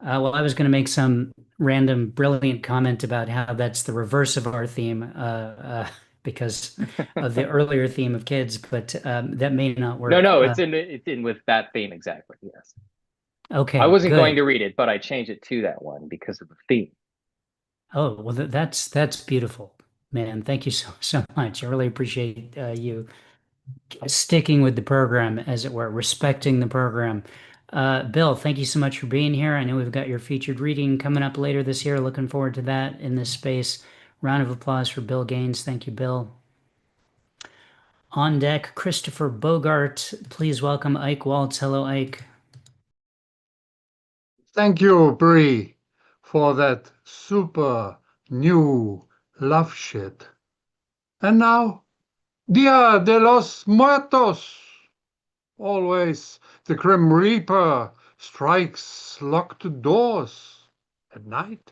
Well, I was going to make some random brilliant comment about how that's the reverse of our theme, because of the earlier theme of kids, but that may not work. No, it's in with that theme exactly, yes. I Okay, wasn't going good. to read it, but I changed it to that one because of the theme. Oh, well, that's beautiful, man. Thank you so much. I really appreciate you sticking with the program, as it were, respecting the program. Bill, thank you so much for being here. I know we've got your featured reading coming up later this year. Looking forward to that in this space. Round of applause for Bill Gaines. Thank you, Bill. On deck, Christopher Bogart. Please welcome Ike Waltz. Hello, Ike. Thank you, Bree, for that super new love shit. And now, Dia de los Muertos. Always the Grim Reaper strikes locked doors at night.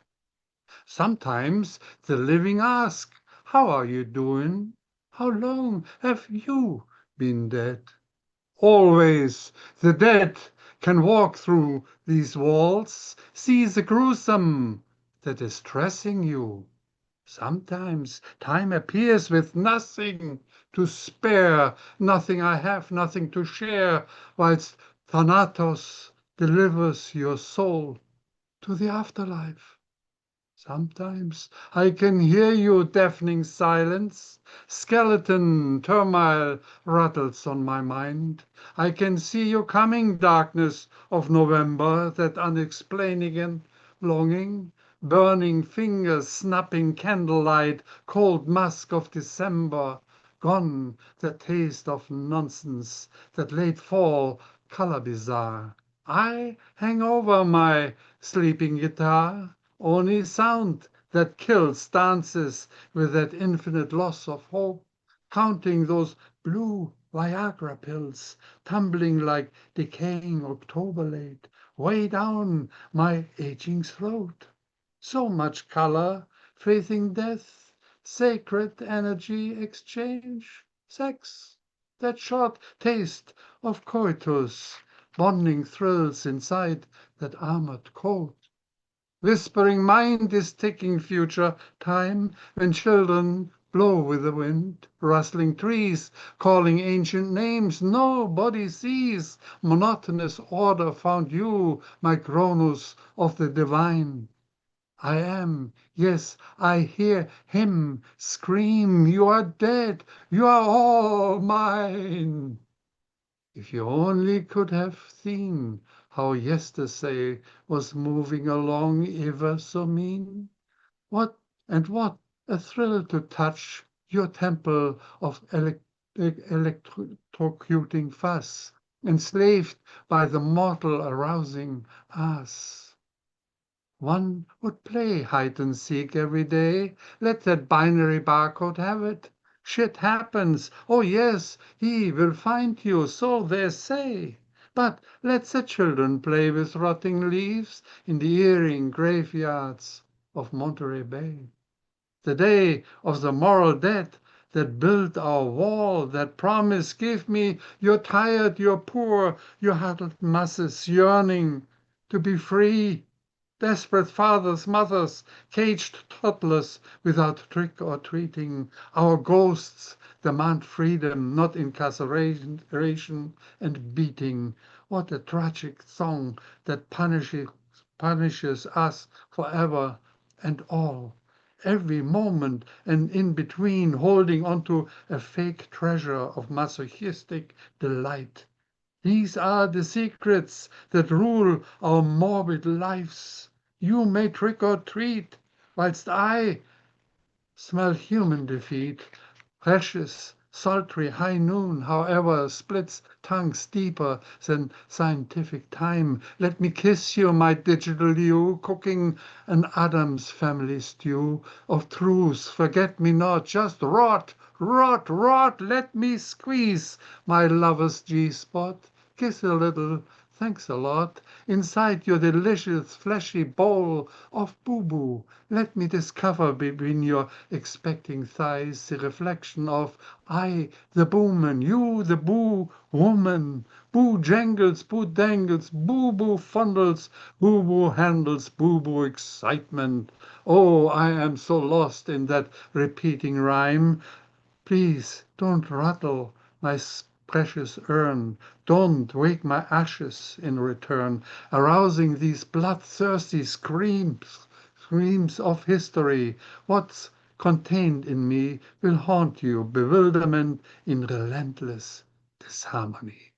Sometimes the living ask, how are you doing? How long have you been dead? Always the dead can walk through these walls, see the gruesome that is stressing you. Sometimes time appears with nothing to spare, nothing I have, nothing to share, whilst Thanatos delivers your soul to the afterlife. Sometimes I can hear you deafening silence. Skeleton turmoil rattles on my mind. I can see you coming, darkness of November, that unexplainable longing, burning fingers snapping candlelight, cold musk of December. Gone the taste of nonsense, that late fall color bizarre. I hang over my sleeping guitar. Only sound that kills dances with that infinite loss of hope, counting those blue Viagra pills, tumbling like decaying October late, way down my aging throat. So much color, facing death, sacred energy exchange, sex, that short taste of coitus, bonding thrills inside that armored coat. Whispering mind is ticking future time when children blow with the wind, rustling trees, calling ancient names nobody sees. Monotonous order found you, my Cronus of the divine. I am, yes, I hear him scream, you are dead, you are all mine. If you only could have seen how yesterday was moving along ever so mean. What what a thrill to touch your temple of electrocuting fuss, enslaved by the mortal arousing us. One would play hide and seek every day. Let that binary barcode have it. Shit happens. Oh yes, he will find you, so they say. But let the children play with rotting leaves in the earring graveyards of Monterey Bay. The day of the moral dead that built our wall, that promise, give me, you're tired, you're poor, your huddled masses yearning to be free. Desperate fathers, mothers, caged toddlers without trick or treating. Our ghosts demand freedom, not incarceration and beating. What a tragic song that punishes us forever and all. Every moment and in between, holding onto a fake treasure of masochistic delight. These are the secrets that rule our morbid lives. You may trick or treat, whilst I smell human defeat. Precious, sultry high noon, however, splits tongues deeper than scientific time. Let me kiss you, my digital you, cooking an Adam's family stew of truths. Forget me not, just rot, rot, rot. Let me squeeze my lover's G-spot. Kiss a little, thanks a lot. Inside your delicious fleshy bowl of boo-boo, let me discover between your expecting thighs the reflection of I, the booman, you, the boo woman. Boo jangles, boo dangles, boo-boo fondles, boo-boo handles, boo-boo excitement. Oh, I am so lost in that repeating rhyme. Please don't rattle my precious urn. Don't wake my ashes in return, arousing these bloodthirsty screams of history. What's contained in me will haunt you, bewilderment in relentless disharmony.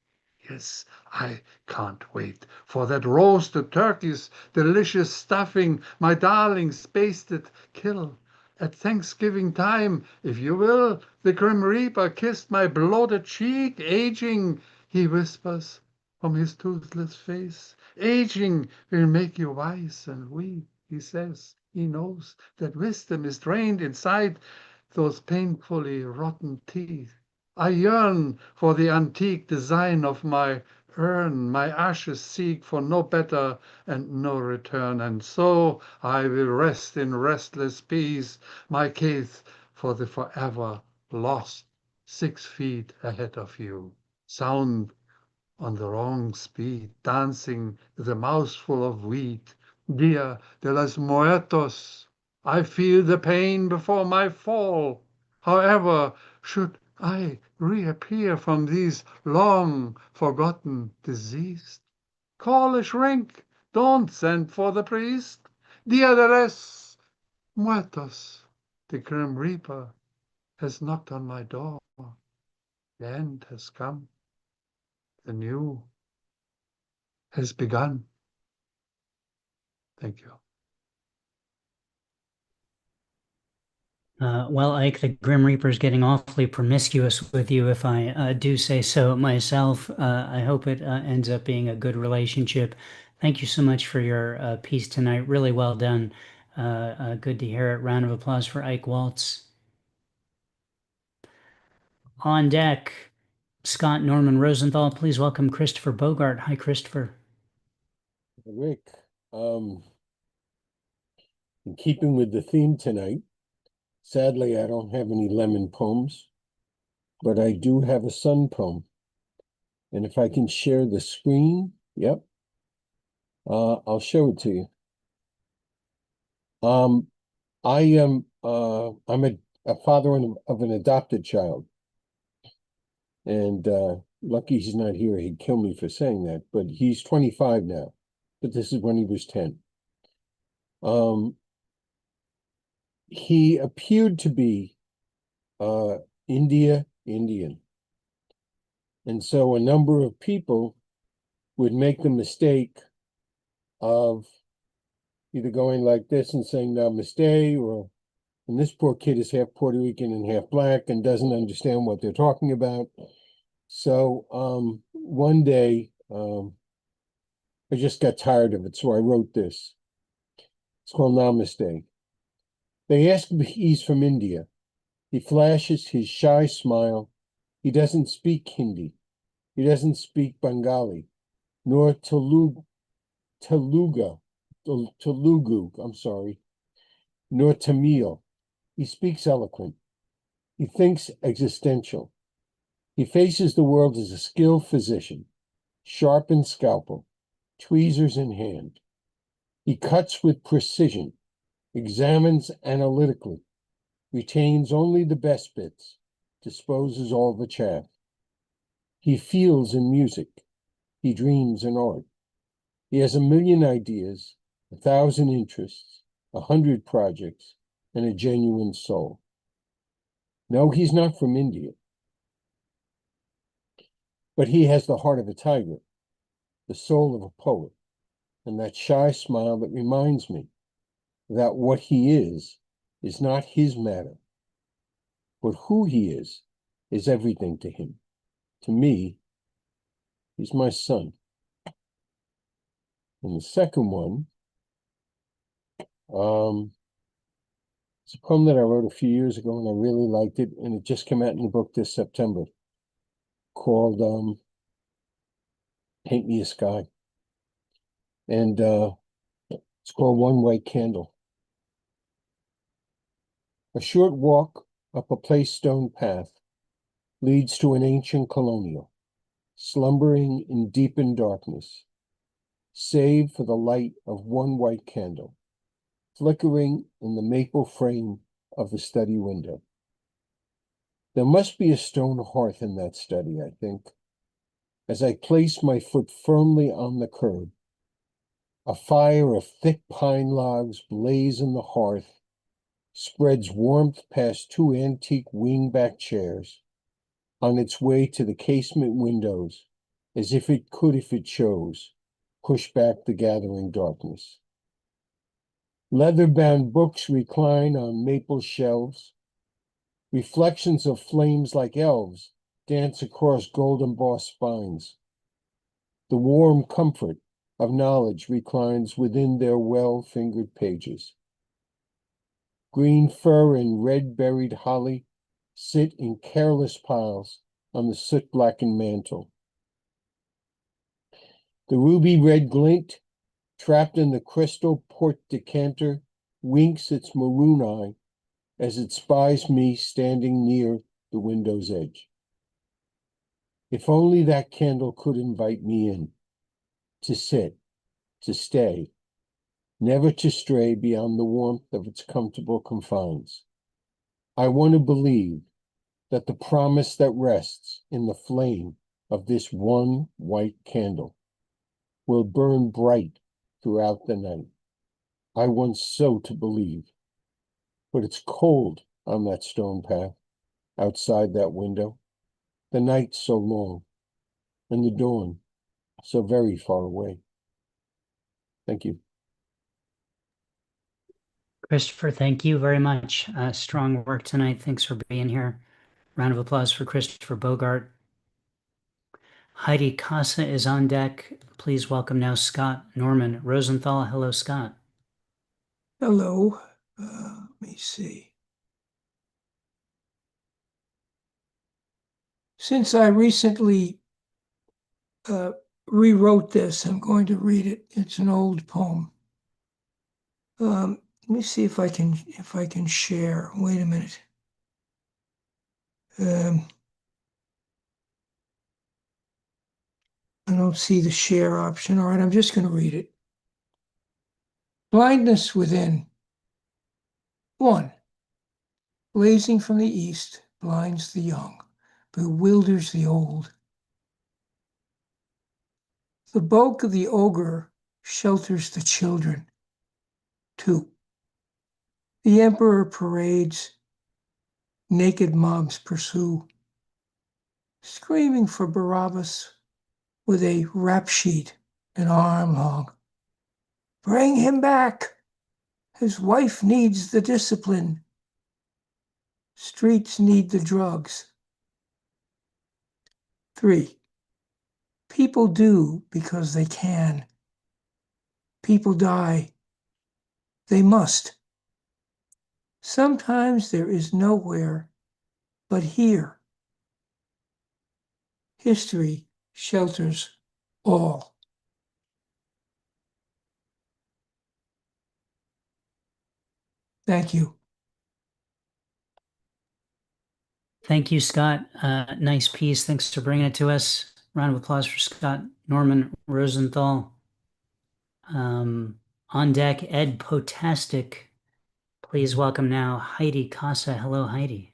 Yes, I can't wait for that roasted turkey's delicious stuffing, my darlings basted kill. At Thanksgiving time, if you will, the Grim Reaper kissed my bloated cheek, aging, he whispers from his toothless face. Aging will make you wise and weak, he says. He knows that wisdom is drained inside those painfully rotten teeth. I yearn for the antique design of my urn, my ashes seek for no better and no return, and so I will rest in restless peace, my case for the forever lost 6 feet ahead of you. Sound on the wrong speed, dancing with a mouthful of wheat. Dia de los Muertos, I feel the pain before my fall. However, should I reappear from these long forgotten deceased? Call a shrink, don't send for the priest. Dia de los Muertos, the Grim Reaper has knocked on my door. The end has come. The new has begun. Thank you. Well, Ike, the Grim Reaper's getting awfully promiscuous with you, if I do say so myself. I hope it ends up being a good relationship. Thank you so much for your piece tonight. Really well done. Good to hear it. Round of applause for Ike Waltz. On deck, Scott Norman Rosenthal. Please welcome Christopher Bogart. Hi, Christopher. Rick, in keeping with the theme tonight, sadly, I don't have any lemon poems, but I do have a sun poem. And if I can share the screen, yep, I'll show it to you. I am, I'm a a father of an adopted child. And lucky he's not here. He'd kill me for saying that, but he's 25 now. But this is when he was 10. He appeared to be Indian. And so a number of people would make the mistake of either going like this and saying namaste, and this poor kid is half Puerto Rican and half black and doesn't understand what they're talking about. So one day I just got tired of it, so I wrote this. It's called Namaste. They ask if he's from India. He flashes his shy smile. He doesn't speak Hindi. He doesn't speak Bengali, nor Telugu, nor Tamil. He speaks eloquent. He thinks existential. He faces the world as a skilled physician, sharpened scalpel, tweezers in hand. He cuts with precision, examines analytically, retains only the best bits, disposes all the chaff. He feels in music. He dreams in art. He has 1,000,000 ideas, 1,000 interests, 100 projects, and a genuine soul. No, he's not from India. But he has the heart of a tiger, the soul of a poet, and that shy smile that reminds me that what he is not his matter, but who he is everything to him. To me, he's my son. And the second one, it's a poem that I wrote a few years ago and I really liked it, and it just came out in the book this September, called Paint Me a Sky. And it's called One White Candle. A short walk up a placed stone path leads to an ancient colonial, slumbering in deepened darkness, save for the light of one white candle, flickering in the maple frame of the study window. There must be a stone hearth in that study, I think. As I place my foot firmly on the curb, a fire of thick pine logs blaze in the hearth, spreads warmth past 2 antique wing-back chairs, on its way to the casement windows, as if it could, if it chose, push back the gathering darkness. Leather-bound books recline on maple shelves. Reflections of flames like elves dance across gold-embossed spines. The warm comfort of knowledge reclines within their well-fingered pages. Green fir and red-berried holly sit in careless piles on the soot-blackened mantle. The ruby-red glint, trapped in the crystal port decanter, winks its maroon eye as it spies me standing near the window's edge. If only that candle could invite me in, to sit, to stay, never to stray beyond the warmth of its comfortable confines. I want to believe that the promise that rests in the flame of this one white candle will burn bright throughout the night. I want so to believe, but it's cold on that stone path outside that window. The night's so long, and the dawn so very far away. Thank you. Christopher, thank you very much. Strong work tonight. Thanks for being here. Round of applause for Christopher Bogart. Heidi Casa is on deck. Please welcome now Scott Norman Rosenthal. Hello, Scott. Hello. Let me see. Since I recently rewrote this, I'm going to read it. It's an old poem. Let me see if I can share. Wait a minute. I don't see the share option. All right, I'm just going to read it. Blindness within. 1. blazing from the east, blinds the young, bewilders the old. The bulk of the ogre shelters the children. 2. The emperor parades, naked mobs pursue, screaming for Barabbas with a rap sheet an arm long. Bring him back! His wife needs the discipline. Streets need the drugs. 3. People do because they can. People die. They must. Sometimes there is nowhere but here. History shelters all. Thank you. Thank you, Scott. Nice piece. Thanks for bringing it to us. Round of applause for Scott Norman Rosenthal. On deck, Ed Potastic. Please welcome now Heidi Casa. Hello, Heidi.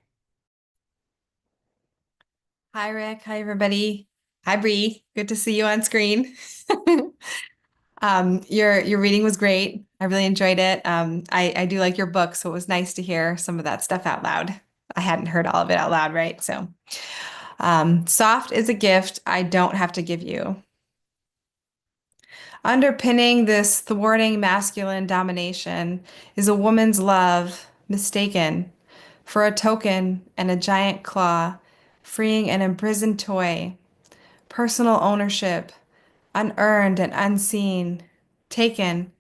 Hi, Rick. Hi, everybody. Hi, Bree. Good to see you on screen. Your reading was great. I really enjoyed it. I do like your book, so it was nice to hear some of that stuff out loud. I hadn't heard all of it out loud, right? So, soft is a gift I don't have to give you. Underpinning this thwarting masculine domination is a woman's love, mistaken for a token and a giant claw, freeing an imprisoned toy, personal ownership, unearned and unseen, taken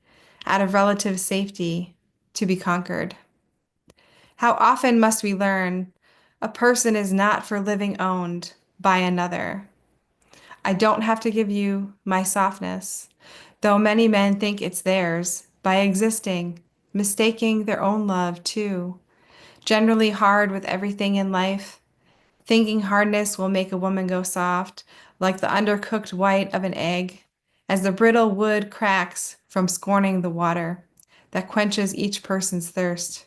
out of relative safety to be conquered. How often must we learn a person is not for living owned by another? I don't have to give you my softness, though many men think it's theirs by existing, mistaking their own love too. Generally hard with everything in life, thinking hardness will make a woman go soft, like the undercooked white of an egg, as the brittle wood cracks from scorning the water that quenches each person's thirst.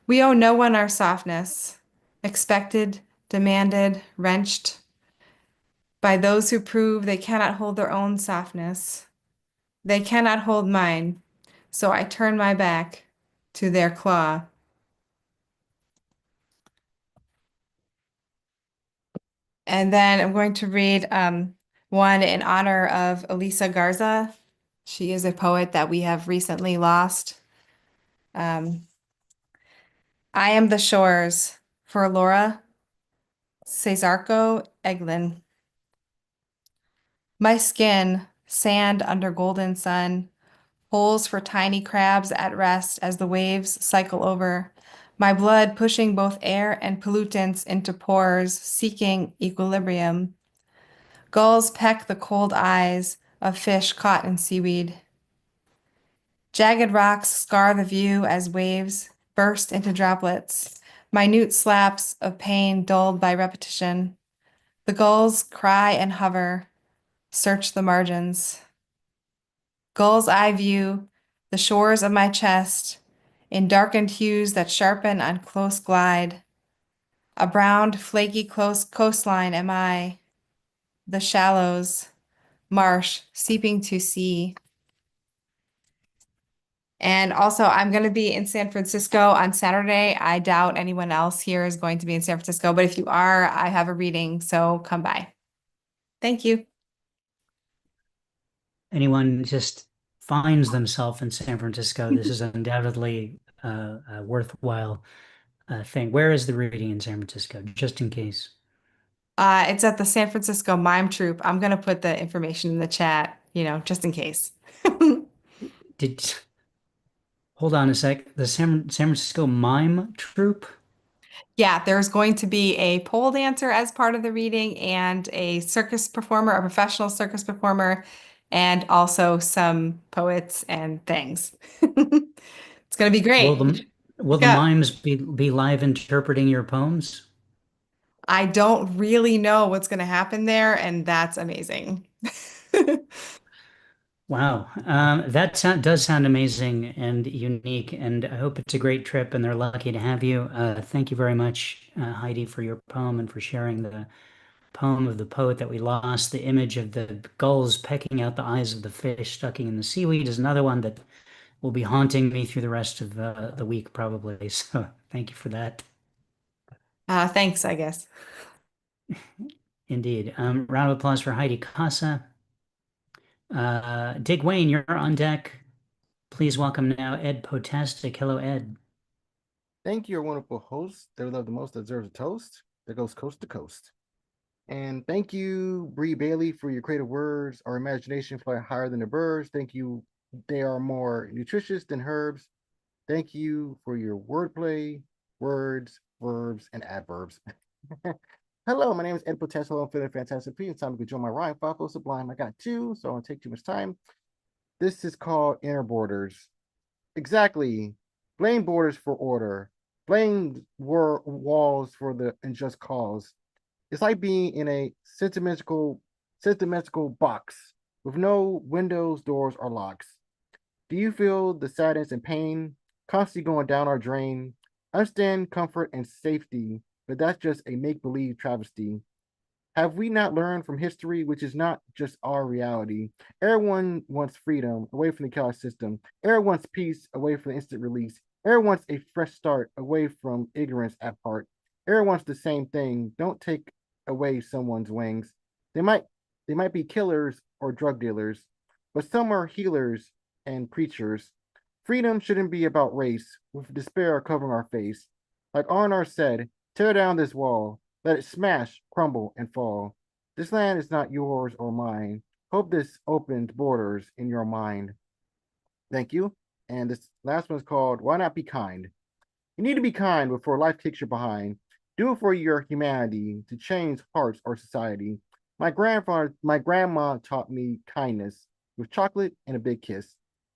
We owe no one our softness, expected, demanded, wrenched by those who prove they cannot hold their own softness. They cannot hold mine, so I turn my back to their claw. And then I'm going to read one in honor of Elisa Garza. She is a poet that we have recently lost. I am the shores for Laura Cesarco Eglin. My skin, sand under golden sun, holes for tiny crabs at rest as the waves cycle over. My blood pushing both air and pollutants into pores, seeking equilibrium. Gulls peck the cold eyes of fish caught in seaweed. Jagged rocks scar the view as waves burst into droplets, minute slaps of pain dulled by repetition. The gulls cry and hover, search the margins. Gull's eye view, the shores of my chest, in darkened hues that sharpen on close glide. A browned, flaky close coastline am I, the shallows, marsh seeping to sea. And also, I'm going to be in San Francisco on Saturday. I doubt anyone else here is going to be in San Francisco, but if you are, I have a reading, so come by. Thank you. Anyone just finds themselves in San Francisco, this is undoubtedly a worthwhile thing. Where is the reading in San Francisco, just in case? It's at the San Francisco Mime Troupe. I'm going to put the information in the chat, just in case. Hold on a sec. The San Francisco Mime Troupe? Yeah, there's going to be a pole dancer as part of the reading and a circus performer, a professional circus performer, and also some poets and things. It's going to be great. Will the Yeah. mimes be live interpreting your poems? I don't really know what's going to happen there, and that's amazing. Wow. Does sound amazing and unique, and I hope it's a great trip and they're lucky to have you. Thank you very much, Heidi, for your poem and for sharing the poem of the poet that we lost. The image of the gulls pecking out the eyes of the fish stuck in the seaweed is another one that will be haunting me through the rest of the week, probably. So thank you for that. Thanks, I guess. Indeed. Round of applause for Heidi Casa. Dick Wayne, you're on deck. Please welcome now Ed Potastic. Hello, Ed. Thank you, your wonderful host. They love the most deserves a toast that goes coast to coast. And thank you, Bree Bailey, for your creative words. Our imagination fly higher than the birds. Thank you. They are more nutritious than herbs. Thank you for your wordplay, words, verbs, and adverbs. Hello, my name is Ed Potential. I'm feeling fantastic. It's time to join my rhyme. Follow Sublime. I got two, so I won't take too much time. This is called Inner Borders. Exactly. Blame borders for order. Blame walls for the unjust cause. It's like being in a sentimental box with no windows, doors, or locks. Do you feel the sadness and pain constantly going down our drain? Understand comfort and safety, but that's just a make-believe travesty. Have we not learned from history, which is not just our reality? Everyone wants freedom away from the chaos system. Everyone wants peace away from the instant release. Everyone wants a fresh start away from ignorance at heart. Everyone wants the same thing. Don't take away someone's wings. They might be killers or drug dealers, but some are healers and preachers. Freedom shouldn't be about race, with despair covering our face. Like Arnar said, tear down this wall. Let it smash, crumble, and fall. This land is not yours or mine. Hope this opened borders in your mind. Thank you. And this last one's called Why Not Be Kind? You need to be kind before life kicks you behind. Do it for your humanity to change hearts or society. My grandma taught me kindness with chocolate and a big kiss.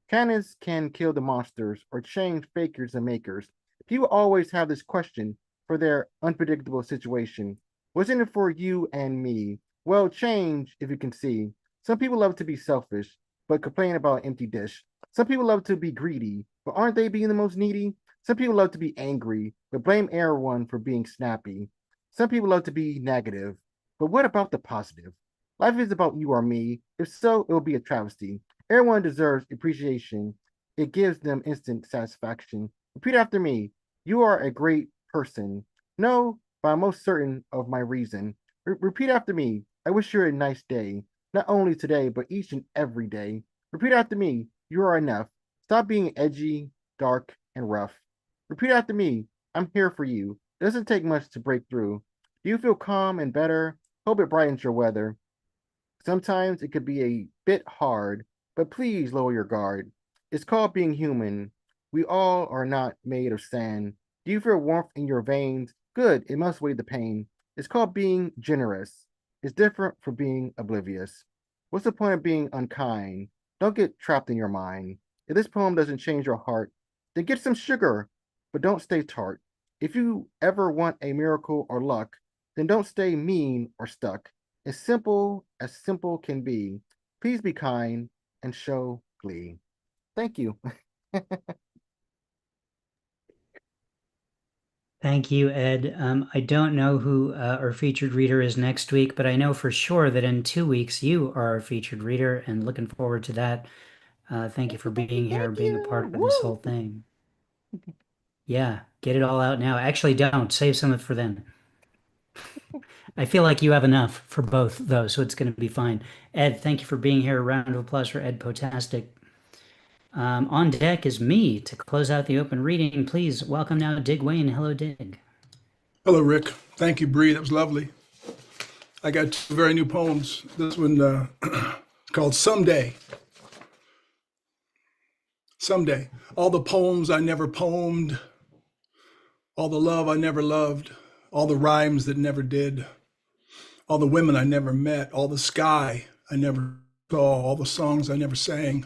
Kindness can kill the monsters or change fakers and makers. People always have this question for their unpredictable situation. What's in it for you and me? Well, change if you can see. Some people love to be selfish, but complain about an empty dish. Some people love to be greedy, but aren't they being the most needy? Some people love to be angry, but blame everyone for being snappy. Some people love to be negative, but what about the positive? Life is about you or me. If so, it will be a travesty. Everyone deserves appreciation. It gives them instant satisfaction. Repeat after me. You are a great person. No, but I'm most certain of my reason. Repeat after me. I wish you a nice day. Not only today, but each and every day. Repeat after me. You are enough. Stop being edgy, dark, and rough. Repeat after me. I'm here for you. It doesn't take much to break through. Do you feel calm and better? Hope it brightens your weather. Sometimes it could be a bit hard, but please lower your guard. It's called being human. We all are not made of sand. Do you feel warmth in your veins? Good, it must weigh the pain. It's called being generous. It's different from being oblivious. What's the point of being unkind? Don't get trapped in your mind. If this poem doesn't change your heart, then get some sugar, but don't stay tart. If you ever want a miracle or luck, then don't stay mean or stuck. As simple can be. Please be kind and show glee. Thank you. Thank you, Ed. I don't know who our featured reader is next week, but I know for sure that in 2 weeks you are our featured reader and looking forward to that. Thank you for being here and being a part of this whole thing. Yeah, get it all out now. Actually, don't. Save some of it for then. I feel like you have enough for both those, so it's going to be fine. Ed, thank you for being here. A round of applause for Ed Potastic. On deck is me to close out the open reading. Please welcome now Dig Wayne. Hello, Dig. Hello, Rick. Thank you, Bree. That was lovely. I got two very new poems. This one called Someday. Someday. All the poems I never poemed, all the love I never loved, all the rhymes that never did, all the women I never met, all the sky I never saw, all the songs I never sang,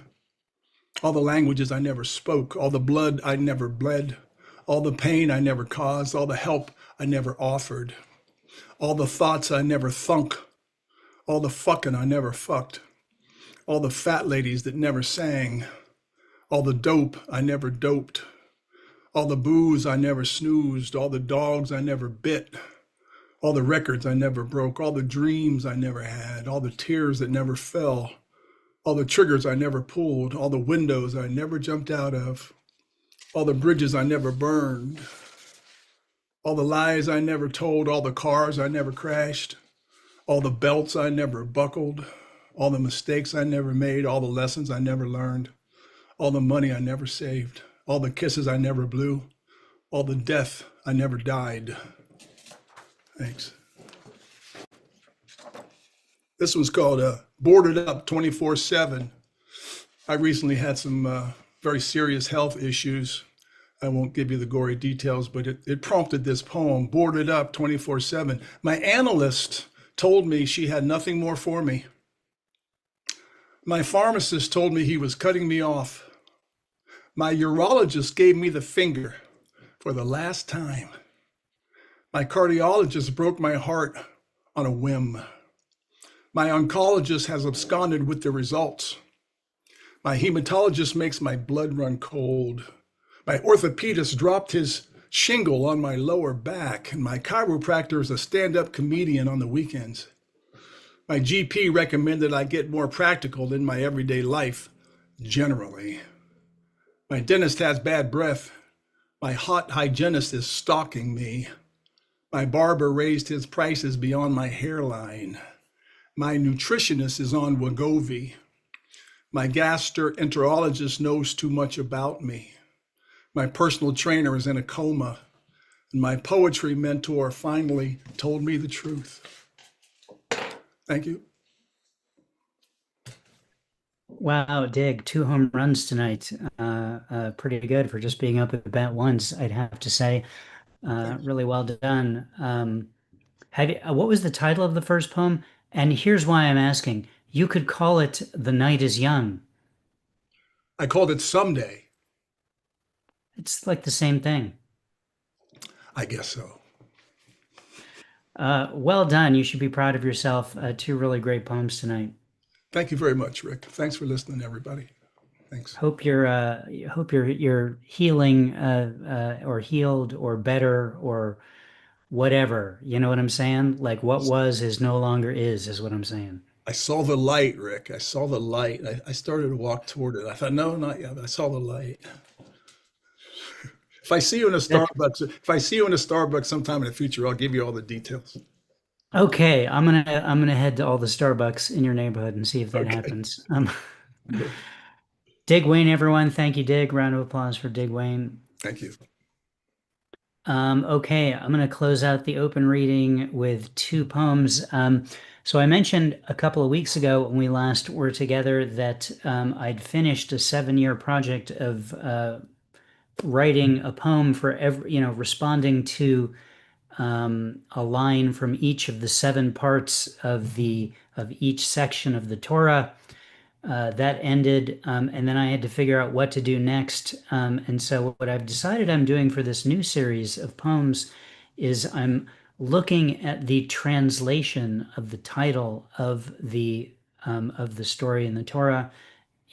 all the languages I never spoke, all the blood I never bled, all the pain I never caused, all the help I never offered, all the thoughts I never thunk, all the fucking I never fucked, all the fat ladies that never sang, all the dope I never doped, all the booze I never snoozed, all the dogs I never bit, all the records I never broke, all the dreams I never had, all the tears that never fell, all the triggers I never pulled, all the windows I never jumped out of, all the bridges I never burned, all the lies I never told, all the cars I never crashed, all the belts I never buckled, all the mistakes I never made, all the lessons I never learned, all the money I never saved, all the kisses I never blew, all the death I never died. Thanks. This one's called Boarded Up 24/7. I recently had some very serious health issues. I won't give you the gory details, but it prompted this poem, Boarded Up 24/7. My analyst told me she had nothing more for me. My pharmacist told me he was cutting me off. My urologist gave me the finger for the last time. My cardiologist broke my heart on a whim. My oncologist has absconded with the results. My hematologist makes my blood run cold. My orthopedist dropped his shingle on my lower back, and my chiropractor is a stand-up comedian on the weekends. My GP recommended I get more practical in my everyday life, generally. My dentist has bad breath. My hot hygienist is stalking me. My barber raised his prices beyond my hairline. My nutritionist is on Wegovy. My gastroenterologist knows too much about me. My personal trainer is in a coma. And my poetry mentor finally told me the truth. Thank you. Wow, Dig, 2 home runs tonight. Pretty good for just being up at bat once, I'd have to say. Really well done. What was the title of the first poem? And here's why I'm asking. You could call it The Night is Young. I called it Someday. It's like the same thing. I guess so. Well done. You should be proud of yourself. Two really great poems tonight. Thank you very much, Rick. Thanks for listening, everybody. Thanks. Hope you're healing or healed or better or whatever. You know what I'm saying? Like what was is no longer is what I'm saying. I saw the light, Rick. I saw the light. I started to walk toward it. I thought, no, not yet. But I saw the light. If I see you in a Starbucks sometime in the future, I'll give you all the details. Okay, I'm gonna head to all the Starbucks in your neighborhood and see if that happens. Dig Wayne, everyone. Thank you, Dig. Round of applause for Dig Wayne. Thank you. Okay, I'm going to close out the open reading with two poems. So I mentioned a couple of weeks ago when we last were together that I'd finished a 7-year project of writing a poem for responding to a line from each of the 7 parts of each section of the Torah. That ended, and then I had to figure out what to do next. And so what I've decided I'm doing for this new series of poems is I'm looking at the translation of the title of the story in the Torah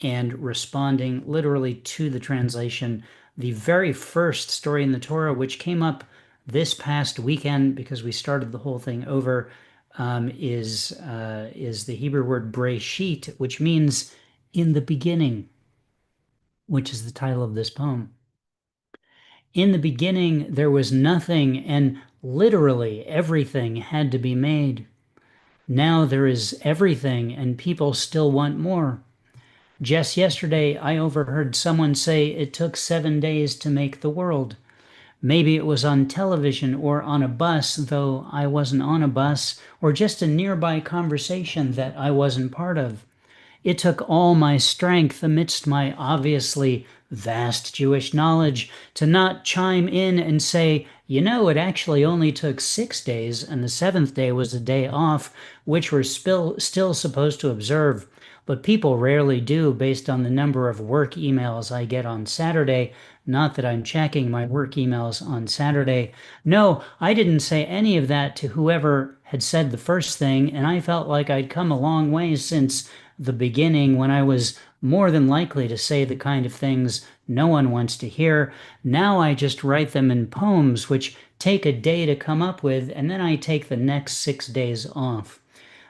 and responding literally to the translation. The very first story in the Torah, which came up this past weekend because we started the whole thing over, is the Hebrew word Breshit, which means in the beginning, which is the title of this poem. In the beginning, there was nothing, and literally everything had to be made. Now there is everything, and people still want more. Just yesterday, I overheard someone say it took 7 days to make the world. Maybe it was on television or on a bus, though I wasn't on a bus, or just a nearby conversation that I wasn't part of. It took all my strength amidst my obviously vast Jewish knowledge to not chime in and say, you know, it actually only took 6 days and the 7th day was a day off, which we're still supposed to observe. But people rarely do based on the number of work emails I get on Saturday. Not that I'm checking my work emails on Saturday. No, I didn't say any of that to whoever had said the first thing, and I felt like I'd come a long way since the beginning when I was more than likely to say the kind of things no one wants to hear. Now I just write them in poems, which take a day to come up with, and then I take the next 6 days off.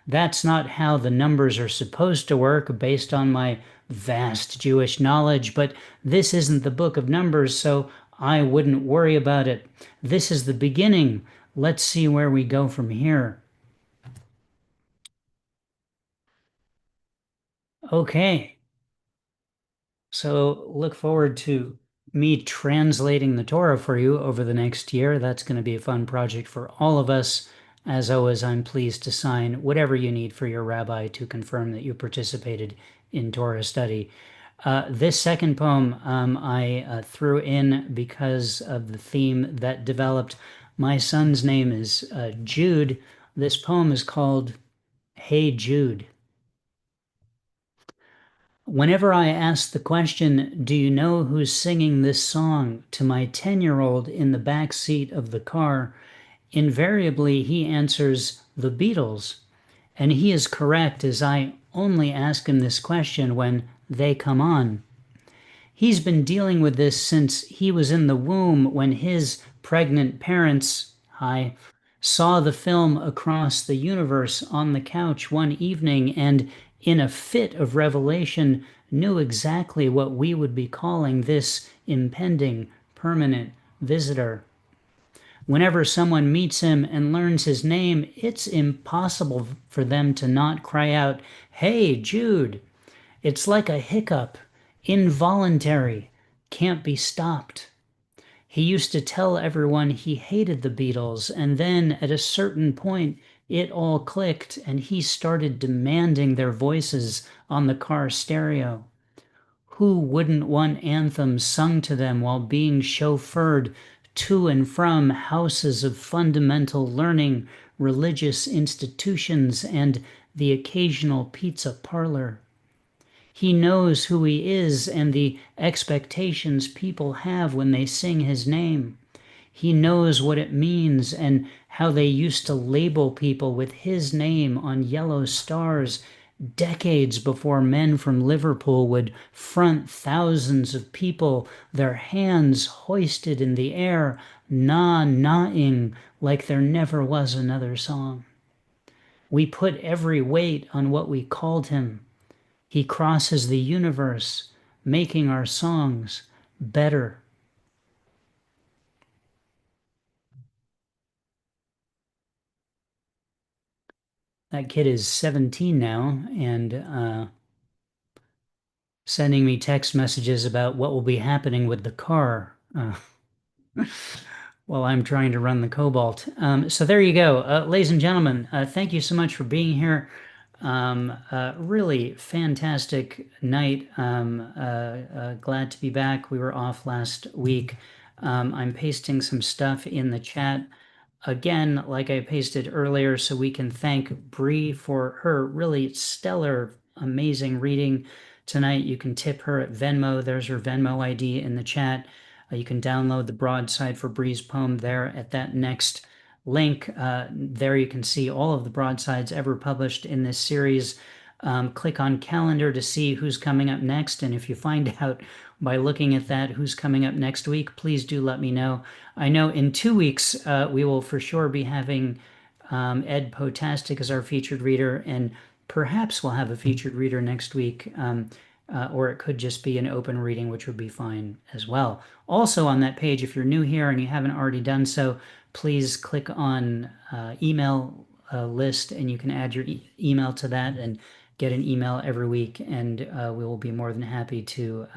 That's not how the numbers are supposed to work based on my vast Jewish knowledge, but this isn't the book of Numbers, so I wouldn't worry about it. This is the beginning. Let's see where we go from here. Okay. So look forward to me translating the Torah for you over the next year. That's going to be a fun project for all of us. As always, I'm pleased to sign whatever you need for your rabbi to confirm that you participated in Torah study. This second poem I threw in because of the theme that developed. My son's name is Jude. This poem is called Hey Jude. Whenever I ask the question, do you know who's singing this song, to my 10-year-old in the back seat of the car, invariably he answers, the Beatles. And he is correct, as I only ask him this question when they come on. He's been dealing with this since he was in the womb when his pregnant parents, saw the film Across the Universe on the couch one evening and, in a fit of revelation, knew exactly what we would be calling this impending permanent visitor. Whenever someone meets him and learns his name, it's impossible for them to not cry out, "Hey, Jude!" It's like a hiccup, involuntary, can't be stopped. He used to tell everyone he hated the Beatles, and then at a certain point it all clicked and he started demanding their voices on the car stereo. Who wouldn't want anthems sung to them while being chauffeured to and from houses of fundamental learning, religious institutions, and the occasional pizza parlor? He knows who he is and the expectations people have when they sing his name. He knows what it means and how they used to label people with his name on yellow stars decades before men from Liverpool would front thousands of people, their hands hoisted in the air, nah-nahing like there never was another song. We put every weight on what we called him. He crosses the universe, making our songs better. That kid is 17 now and sending me text messages about what will be happening with the car while I'm trying to run the Cobalt. So there you go. Ladies and gentlemen, thank you so much for being here. Really fantastic night. Glad to be back. We were off last week. I'm pasting some stuff in the chat again, like I pasted earlier, so we can thank Bree for her really stellar, amazing reading tonight. You can tip her at Venmo. There's her Venmo ID in the chat. You can download the broadside for Bree's poem there at that next link. There you can see all of the broadsides ever published in this series. Click on calendar to see who's coming up next. And if you find out by looking at that who's coming up next week, please do let me know. I know in 2 weeks we will for sure be having Ed Potastic as our featured reader, and perhaps we'll have a featured reader next week. Or it could just be an open reading, which would be fine as well. Also on that page, if you're new here and you haven't already done so, please click on email list and you can add your email to that and get an email every week, and we will be more than happy to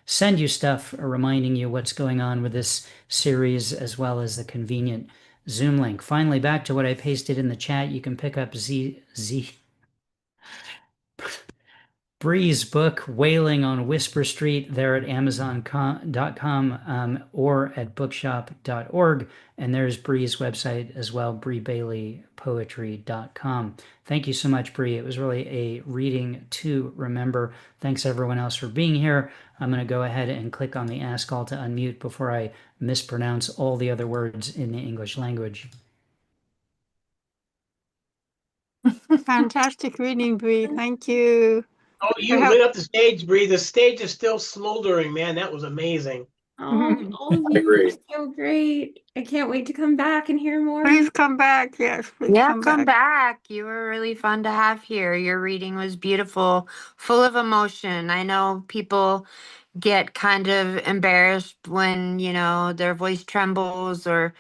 send you stuff reminding you what's going on with this series, as well as the convenient Zoom link. Finally, back to what I pasted in the chat, you can pick up Bree's book, Wailing on Whisper Street, there at Amazon.com or at bookshop.org. And there's Bree's website as well, BreeBaileyPoetry.com. Thank you so much, Bree. It was really a reading to remember. Thanks everyone else for being here. I'm going to go ahead and click on the Ask All to unmute before I mispronounce all the other words in the English language. Fantastic reading, Bree. Thank you. Oh, you lit up the stage, Bree. The stage is still smoldering, man. That was amazing. Oh, all of I you agree. are so great. I can't wait to come back and hear more. Please come back. Yes, please Yeah, come come back. back. You were really fun to have here. Your reading was beautiful, full of emotion. I know people get kind of embarrassed when, their voice trembles or,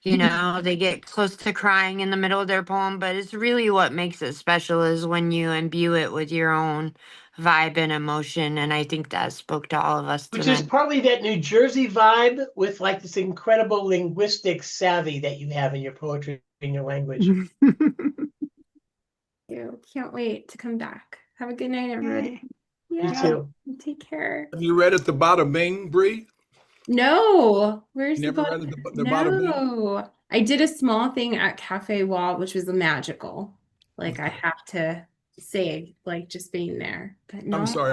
they get close to crying in the middle of their poem, but it's really what makes it special is when you imbue it with your own vibe and emotion. And I think that spoke to all of us Which is tonight. partly that New Jersey vibe with like this incredible linguistic savvy that you have in your poetry in your language. You can't wait to come back. Have a good night, everybody. You Yeah. too. Take care. Have you read at the bottom Bing, Bree? No. Where's You the never bottom? read at the bottom Bing? No. I did a small thing at Cafe Wall, which was magical. Like I have to say, like just being there. But no. I'm sorry.